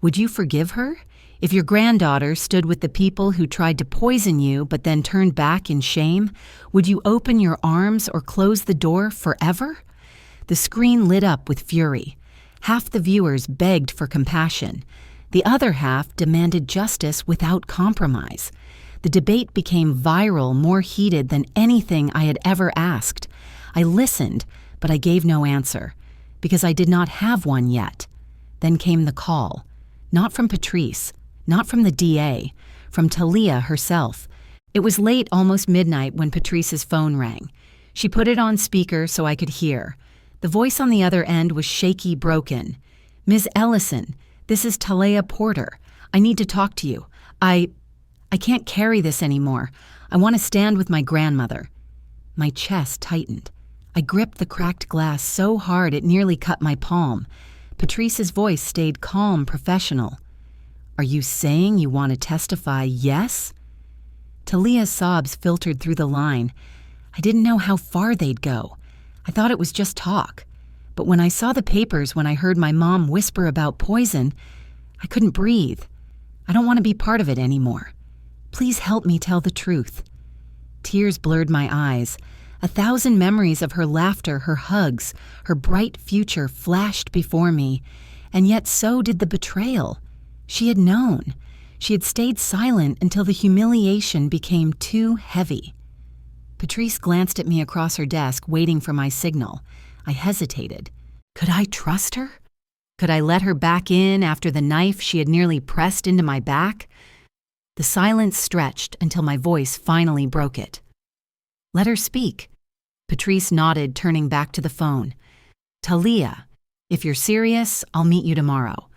Would you forgive her? If your granddaughter stood with the people who tried to poison you but then turned back in shame, would you open your arms or close the door forever? The screen lit up with fury. Half the viewers begged for compassion. The other half demanded justice without compromise. The debate became viral, more heated than anything I had ever asked. I listened, but I gave no answer, because I did not have one yet. Then came the call. Not from Patrice, not from the DA, from Talia herself. It was late, almost midnight, when Patrice's phone rang. She put it on speaker so I could hear. The voice on the other end was shaky, broken. Ms. Ellison, this is Talia Porter. I need to talk to you. I can't carry this anymore. I want to stand with my grandmother." My chest tightened. I gripped the cracked glass so hard it nearly cut my palm. Patrice's voice stayed calm, professional. "Are you saying you want to testify yes?" Talia's sobs filtered through the line. I didn't know how far they'd go. I thought it was just talk. But when I saw the papers, when I heard my mom whisper about poison, I couldn't breathe. I don't want to be part of it anymore. Please help me tell the truth. Tears blurred my eyes. 1,000 memories of her laughter, her hugs, her bright future flashed before me. And yet so did the betrayal. She had known. She had stayed silent until the humiliation became too heavy. Patrice glanced at me across her desk, waiting for my signal. I hesitated. Could I trust her? Could I let her back in after the knife she had nearly pressed into my back? The silence stretched until my voice finally broke it. "Let her speak." Patrice nodded, turning back to the phone. "Talia, if you're serious, I'll meet you tomorrow.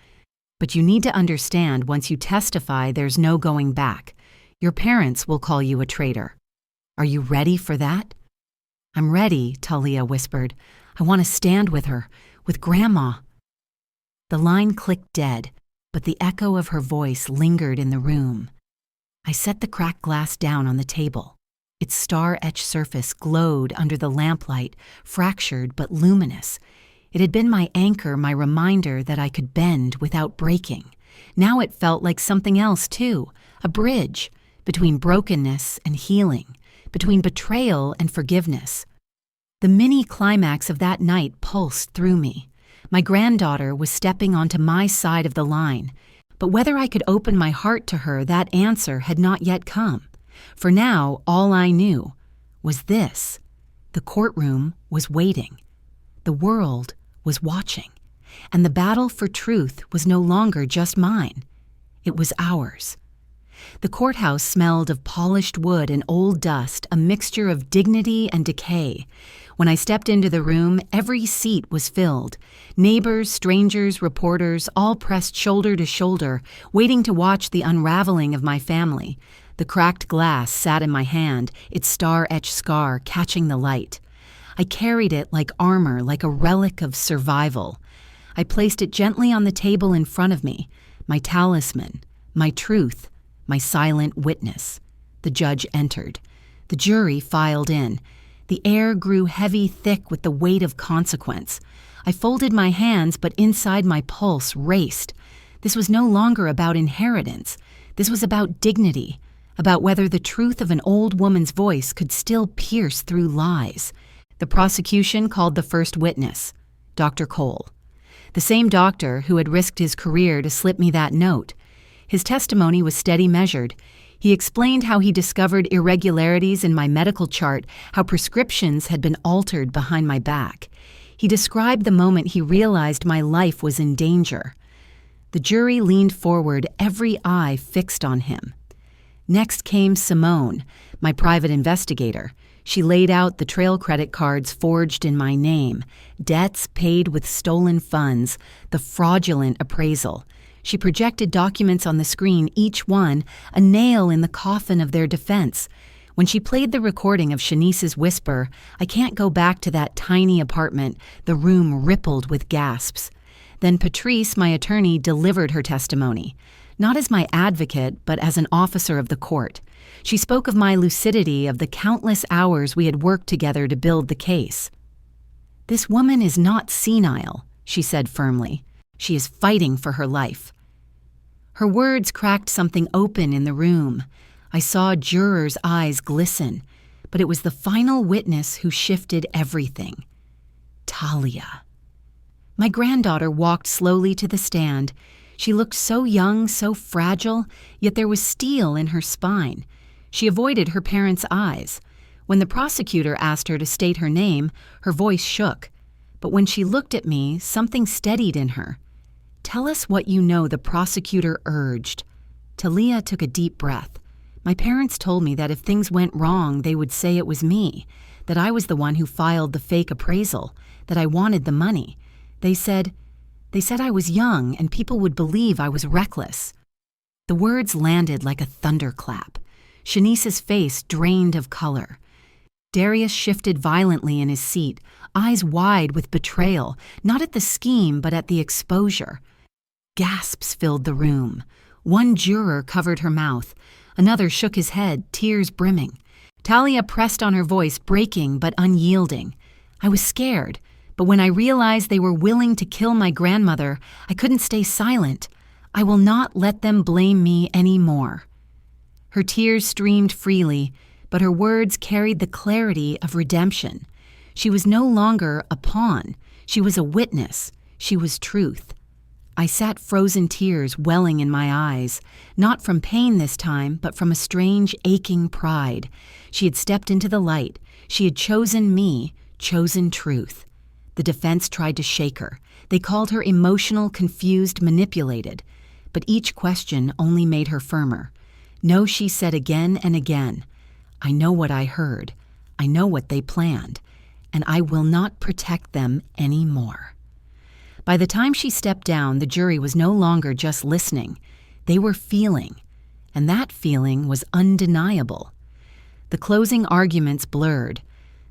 But you need to understand, once you testify, there's no going back. Your parents will call you a traitor. Are you ready for that?" "I'm ready," Talia whispered. "I want to stand with her, with Grandma." The line clicked dead, but the echo of her voice lingered in the room. I set the cracked glass down on the table. Its star-etched surface glowed under the lamplight, fractured but luminous. It had been my anchor, my reminder that I could bend without breaking. Now it felt like something else, too, a bridge between brokenness and healing, between betrayal and forgiveness. The mini-climax of that night pulsed through me. My granddaughter was stepping onto my side of the line, but whether I could open my heart to her, that answer had not yet come. For now, all I knew was this. The courtroom was waiting. The world was watching. And the battle for truth was no longer just mine. It was ours. The courthouse smelled of polished wood and old dust, a mixture of dignity and decay. When I stepped into the room, every seat was filled. Neighbors, strangers, reporters, all pressed shoulder to shoulder, waiting to watch the unraveling of my family. The cracked glass sat in my hand, its star-etched scar catching the light. I carried it like armor, like a relic of survival. I placed it gently on the table in front of me, my talisman, my truth, my silent witness. The judge entered. The jury filed in. The air grew heavy, thick with the weight of consequence. I folded my hands, but inside my pulse raced. This was no longer about inheritance. This was about dignity, about whether the truth of an old woman's voice could still pierce through lies. The prosecution called the first witness, Dr. Cole, the same doctor who had risked his career to slip me that note. His testimony was steady measured. He explained how he discovered irregularities in my medical chart, how prescriptions had been altered behind my back. He described the moment he realized my life was in danger. The jury leaned forward, every eye fixed on him. Next came Simone, my private investigator. She laid out the trail credit cards forged in my name, debts paid with stolen funds, the fraudulent appraisal. She projected documents on the screen, each one a nail in the coffin of their defense. When she played the recording of Shanice's whisper, "I can't go back to that tiny apartment," the room rippled with gasps. Then Patrice, my attorney, delivered her testimony, not as my advocate, but as an officer of the court. She spoke of my lucidity, of the countless hours we had worked together to build the case. "This woman is not senile," she said firmly. "She is fighting for her life." Her words cracked something open in the room. I saw jurors' eyes glisten, but it was the final witness who shifted everything. Talia. My granddaughter walked slowly to the stand. She looked so young, so fragile, yet there was steel in her spine. She avoided her parents' eyes. When the prosecutor asked her to state her name, her voice shook. But when she looked at me, something steadied in her. "Tell us what you know," the prosecutor urged. Talia took a deep breath. My parents told me that if things went wrong, they would say it was me, that I was the one who filed the fake appraisal, that I wanted the money. They said, They said I was young and people would believe I was reckless. The words landed like a thunderclap. Shanice's face drained of color. Darius shifted violently in his seat, eyes wide with betrayal, not at the scheme but at the exposure. Gasps filled the room. One juror covered her mouth. Another shook his head, tears brimming. Talia pressed on her voice, breaking but unyielding. I was scared, but when I realized they were willing to kill my grandmother, I couldn't stay silent. I will not let them blame me anymore. Her tears streamed freely, but her words carried the clarity of redemption. She was no longer a pawn. She was a witness. She was truth. I sat frozen tears welling in my eyes, not from pain this time, but from a strange, aching pride. She had stepped into the light. She had chosen me, chosen truth. The defense tried to shake her. They called her emotional, confused, manipulated. But each question only made her firmer. No, she said again and again. I know what I heard. I know what they planned. And I will not protect them anymore. By the time she stepped down, the jury was no longer just listening. They were feeling. And that feeling was undeniable. The closing arguments blurred.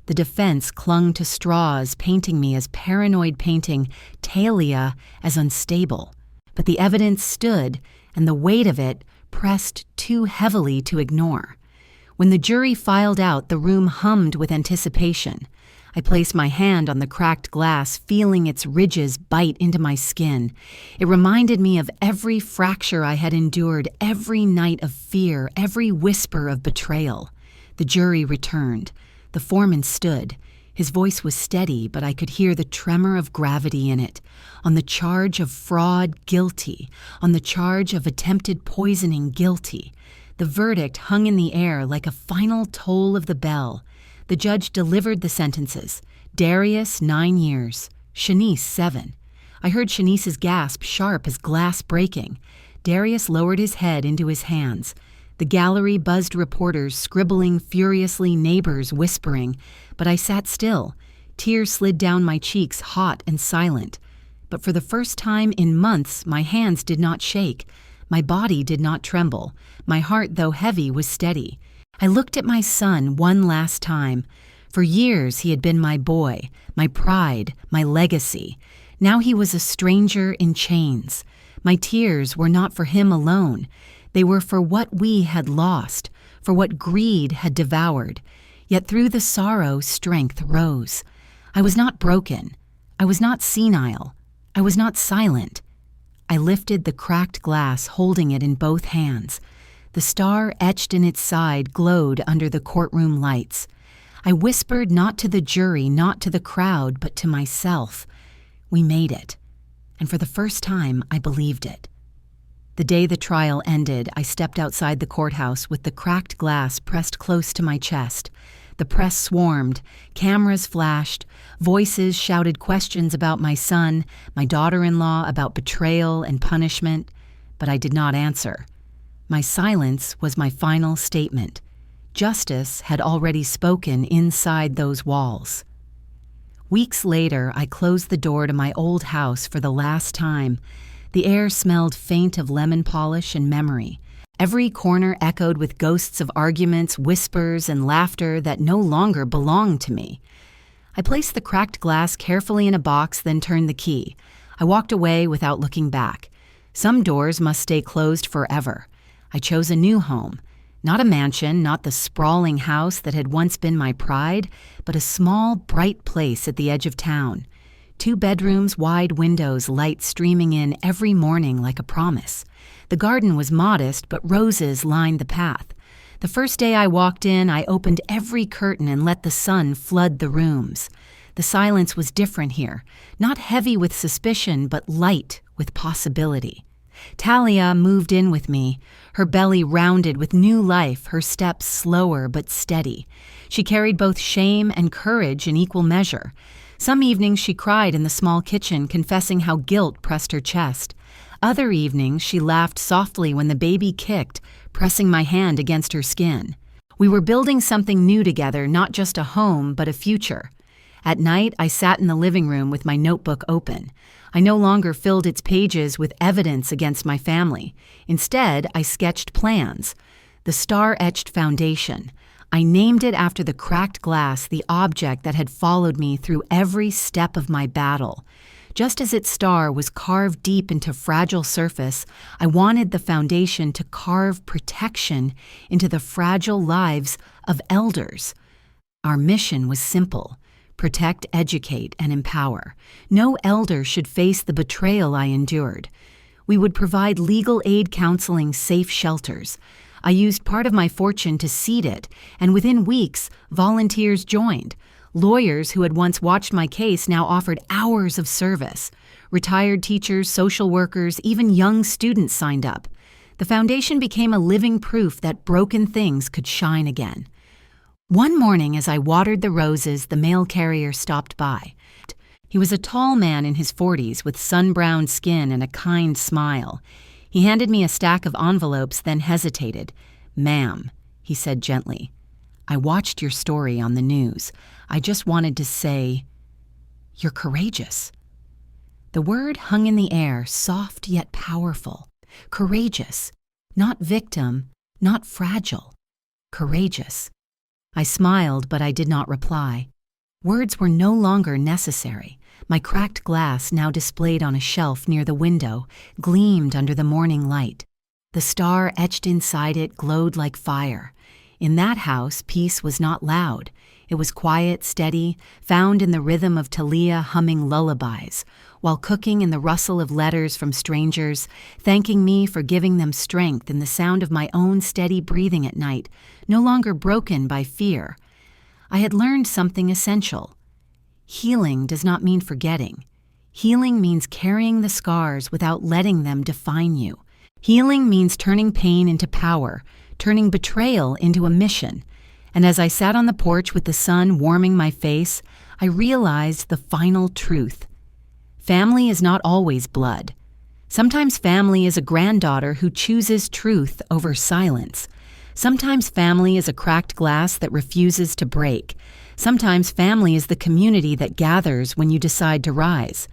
The defense clung to straws, painting me as paranoid, painting Talia as unstable. But the evidence stood, and the weight of it pressed too heavily to ignore. When the jury filed out, the room hummed with anticipation. I placed my hand on the cracked glass, feeling its ridges bite into my skin. It reminded me of every fracture I had endured, every night of fear, every whisper of betrayal. The jury returned. The foreman stood. His voice was steady, but I could hear the tremor of gravity in it. On the charge of fraud, guilty. On the charge of attempted poisoning, guilty. The verdict hung in the air like a final toll of the bell. The judge delivered the sentences. Darius, 9 years. Shanice, 7. I heard Shanice's gasp, sharp as glass breaking. Darius lowered his head into his hands. The gallery buzzed reporters, scribbling furiously, neighbors whispering. But I sat still. Tears slid down my cheeks, hot and silent. But for the first time in months, my hands did not shake. My body did not tremble. My heart, though heavy, was steady. I looked at my son one last time. For years he had been my boy, my pride, my legacy. Now he was a stranger in chains. My tears were not for him alone. They were for what we had lost, for what greed had devoured. Yet through the sorrow, strength rose. I was not broken. I was not senile. I was not silent. I lifted the cracked glass, holding it in both hands. The star etched in its side glowed under the courtroom lights. I whispered not to the jury, not to the crowd, but to myself. We made it. And for the first time, I believed it. The day the trial ended, I stepped outside the courthouse with the cracked glass pressed close to my chest. The press swarmed, cameras flashed, voices shouted questions about my son, my daughter-in-law, about betrayal and punishment, but I did not answer. My silence was my final statement. Justice had already spoken inside those walls. Weeks later, I closed the door to my old house for the last time. The air smelled faint of lemon polish and memory. Every corner echoed with ghosts of arguments, whispers, and laughter that no longer belonged to me. I placed the cracked glass carefully in a box, then turned the key. I walked away without looking back. Some doors must stay closed forever. I chose a new home. Not a mansion, not the sprawling house that had once been my pride, but a small, bright place at the edge of town. 2 bedrooms, wide windows, light streaming in every morning like a promise. The garden was modest, but roses lined the path. The first day I walked in, I opened every curtain and let the sun flood the rooms. The silence was different here, not heavy with suspicion, but light with possibility. Talia moved in with me, her belly rounded with new life, her steps slower but steady. She carried both shame and courage in equal measure. Some evenings she cried in the small kitchen, confessing how guilt pressed her chest. Other evenings she laughed softly when the baby kicked, pressing my hand against her skin. We were building something new together, not just a home, but a future. At night, I sat in the living room with my notebook open. I no longer filled its pages with evidence against my family. Instead, I sketched plans. The star-etched foundation. I named it after the cracked glass, the object that had followed me through every step of my battle. Just as its star was carved deep into fragile surface, I wanted the foundation to carve protection into the fragile lives of elders. Our mission was simple: protect, educate, and empower. No elder should face the betrayal I endured. We would provide legal aid, counseling, safe shelters. I used part of my fortune to seed it, and within weeks, volunteers joined. Lawyers who had once watched my case now offered hours of service. Retired teachers, social workers, even young students signed up. The foundation became a living proof that broken things could shine again. One morning, as I watered the roses, the mail carrier stopped by. He was a tall man in his 40s with sun-browned skin and a kind smile. He handed me a stack of envelopes, then hesitated. "Ma'am," he said gently, "I watched your story on the news. I just wanted to say, you're courageous." The word hung in the air, soft yet powerful. Courageous. Not victim, not fragile. Courageous. I smiled, but I did not reply. Words were no longer necessary. My cracked glass, now displayed on a shelf near the window, gleamed under the morning light. The star etched inside it glowed like fire. In that house, peace was not loud. It was quiet, steady, found in the rhythm of Talia humming lullabies, while cooking in the rustle of letters from strangers, thanking me for giving them strength in the sound of my own steady breathing at night, no longer broken by fear. I had learned something essential. Healing does not mean forgetting. Healing means carrying the scars without letting them define you. Healing means turning pain into power, turning betrayal into a mission. And as I sat on the porch with the sun warming my face, I realized the final truth. Family is not always blood. Sometimes family is a granddaughter who chooses truth over silence. Sometimes family is a cracked glass that refuses to break. Sometimes family is the community that gathers when you decide to rise.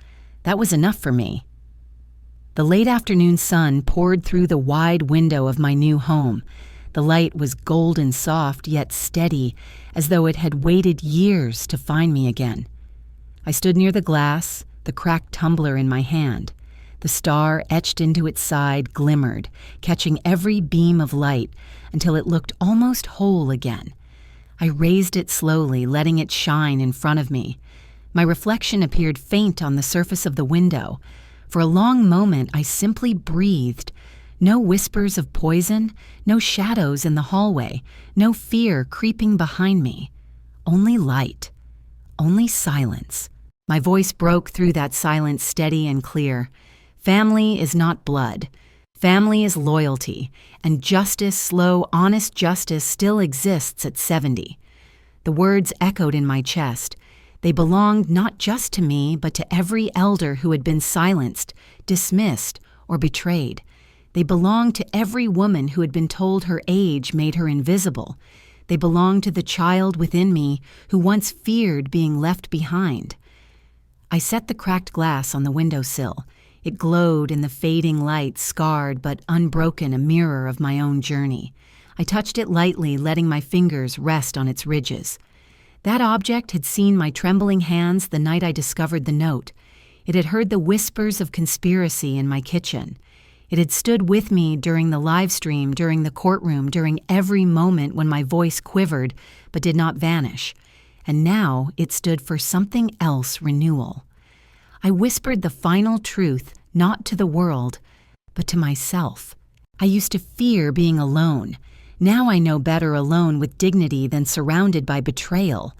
That was enough for me. The late afternoon sun poured through the wide window of my new home. The light was golden soft yet steady, as though it had waited years to find me again. I stood near the glass, the cracked tumbler in my hand. The star etched into its side glimmered, catching every beam of light until it looked almost whole again. I raised it slowly, letting it shine in front of me. My reflection appeared faint on the surface of the window. For a long moment, I simply breathed. No whispers of poison, no shadows in the hallway, no fear creeping behind me. Only light. Only silence. My voice broke through that silence steady and clear. Family is not blood. Family is loyalty, and justice, slow, honest justice, still exists at 70. The words echoed in my chest. They belonged not just to me, but to every elder who had been silenced, dismissed, or betrayed. They belonged to every woman who had been told her age made her invisible. They belonged to the child within me who once feared being left behind. I set the cracked glass on the windowsill. It glowed in the fading light, scarred but unbroken, a mirror of my own journey. I touched it lightly, letting my fingers rest on its ridges. That object had seen my trembling hands the night I discovered the note. It had heard the whispers of conspiracy in my kitchen. It had stood with me during the live stream, during the courtroom, during every moment when my voice quivered but did not vanish. And now it stood for something else: renewal. I whispered the final truth, not to the world, but to myself. I used to fear being alone. Now I know better alone with dignity than surrounded by betrayal.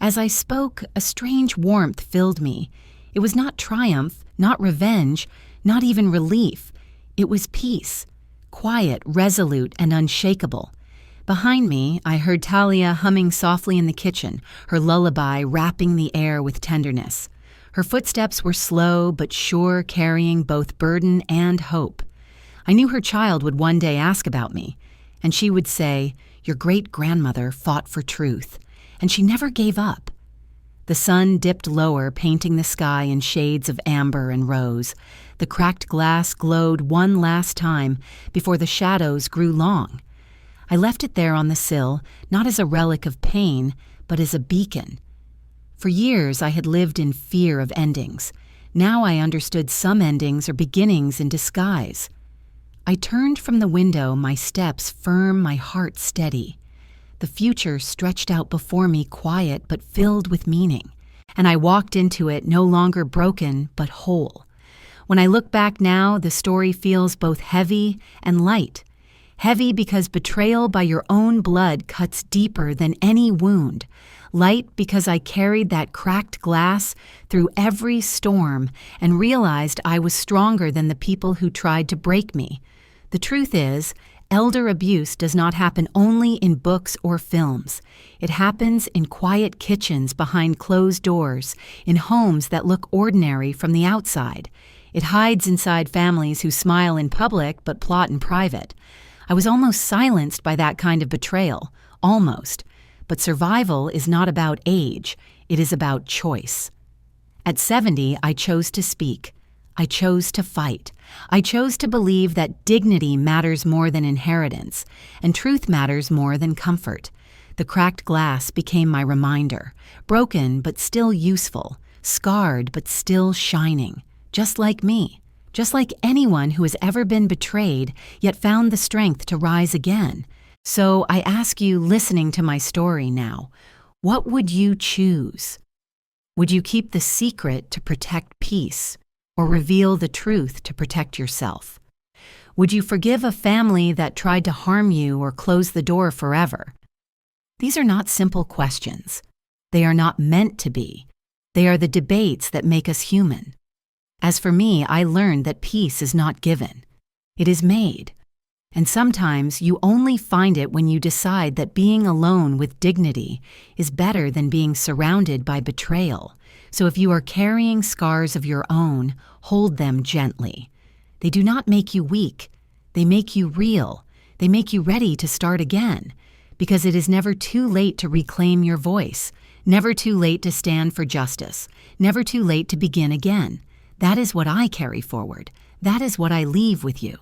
As I spoke, a strange warmth filled me. It was not triumph, not revenge, not even relief. It was peace, quiet, resolute, and unshakable. Behind me, I heard Talia humming softly in the kitchen, her lullaby wrapping the air with tenderness. Her footsteps were slow but sure, carrying both burden and hope. I knew her child would one day ask about me, and she would say, "Your great-grandmother fought for truth, and she never gave up." The sun dipped lower, painting the sky in shades of amber and rose. The cracked glass glowed one last time before the shadows grew long. I left it there on the sill, not as a relic of pain, but as a beacon. For years I had lived in fear of endings. Now I understood some endings are beginnings in disguise. I turned from the window, my steps firm, my heart steady. The future stretched out before me, quiet but filled with meaning, and I walked into it no longer broken but whole. When I look back now, the story feels both heavy and light. Heavy because betrayal by your own blood cuts deeper than any wound. Light because I carried that cracked glass through every storm and realized I was stronger than the people who tried to break me. The truth is, elder abuse does not happen only in books or films. It happens in quiet kitchens behind closed doors, in homes that look ordinary from the outside. It hides inside families who smile in public but plot in private. I was almost silenced by that kind of betrayal. Almost. But survival is not about age. It is about choice. At 70, I chose to speak. I chose to fight. I chose to believe that dignity matters more than inheritance, and truth matters more than comfort. The cracked glass became my reminder, broken but still useful, scarred but still shining, just like me, just like anyone who has ever been betrayed yet found the strength to rise again. So I ask you, listening to my story now, what would you choose? Would you keep the secret to protect peace? Or reveal the truth to protect yourself? Would you forgive a family that tried to harm you or close the door forever? These are not simple questions. They are not meant to be. They are the debates that make us human. As for me, I learned that peace is not given. It is made. And sometimes you only find it when you decide that being alone with dignity is better than being surrounded by betrayal. So if you are carrying scars of your own, hold them gently. They do not make you weak. They make you real. They make you ready to start again. Because it is never too late to reclaim your voice. Never too late to stand for justice. Never too late to begin again. That is what I carry forward. That is what I leave with you.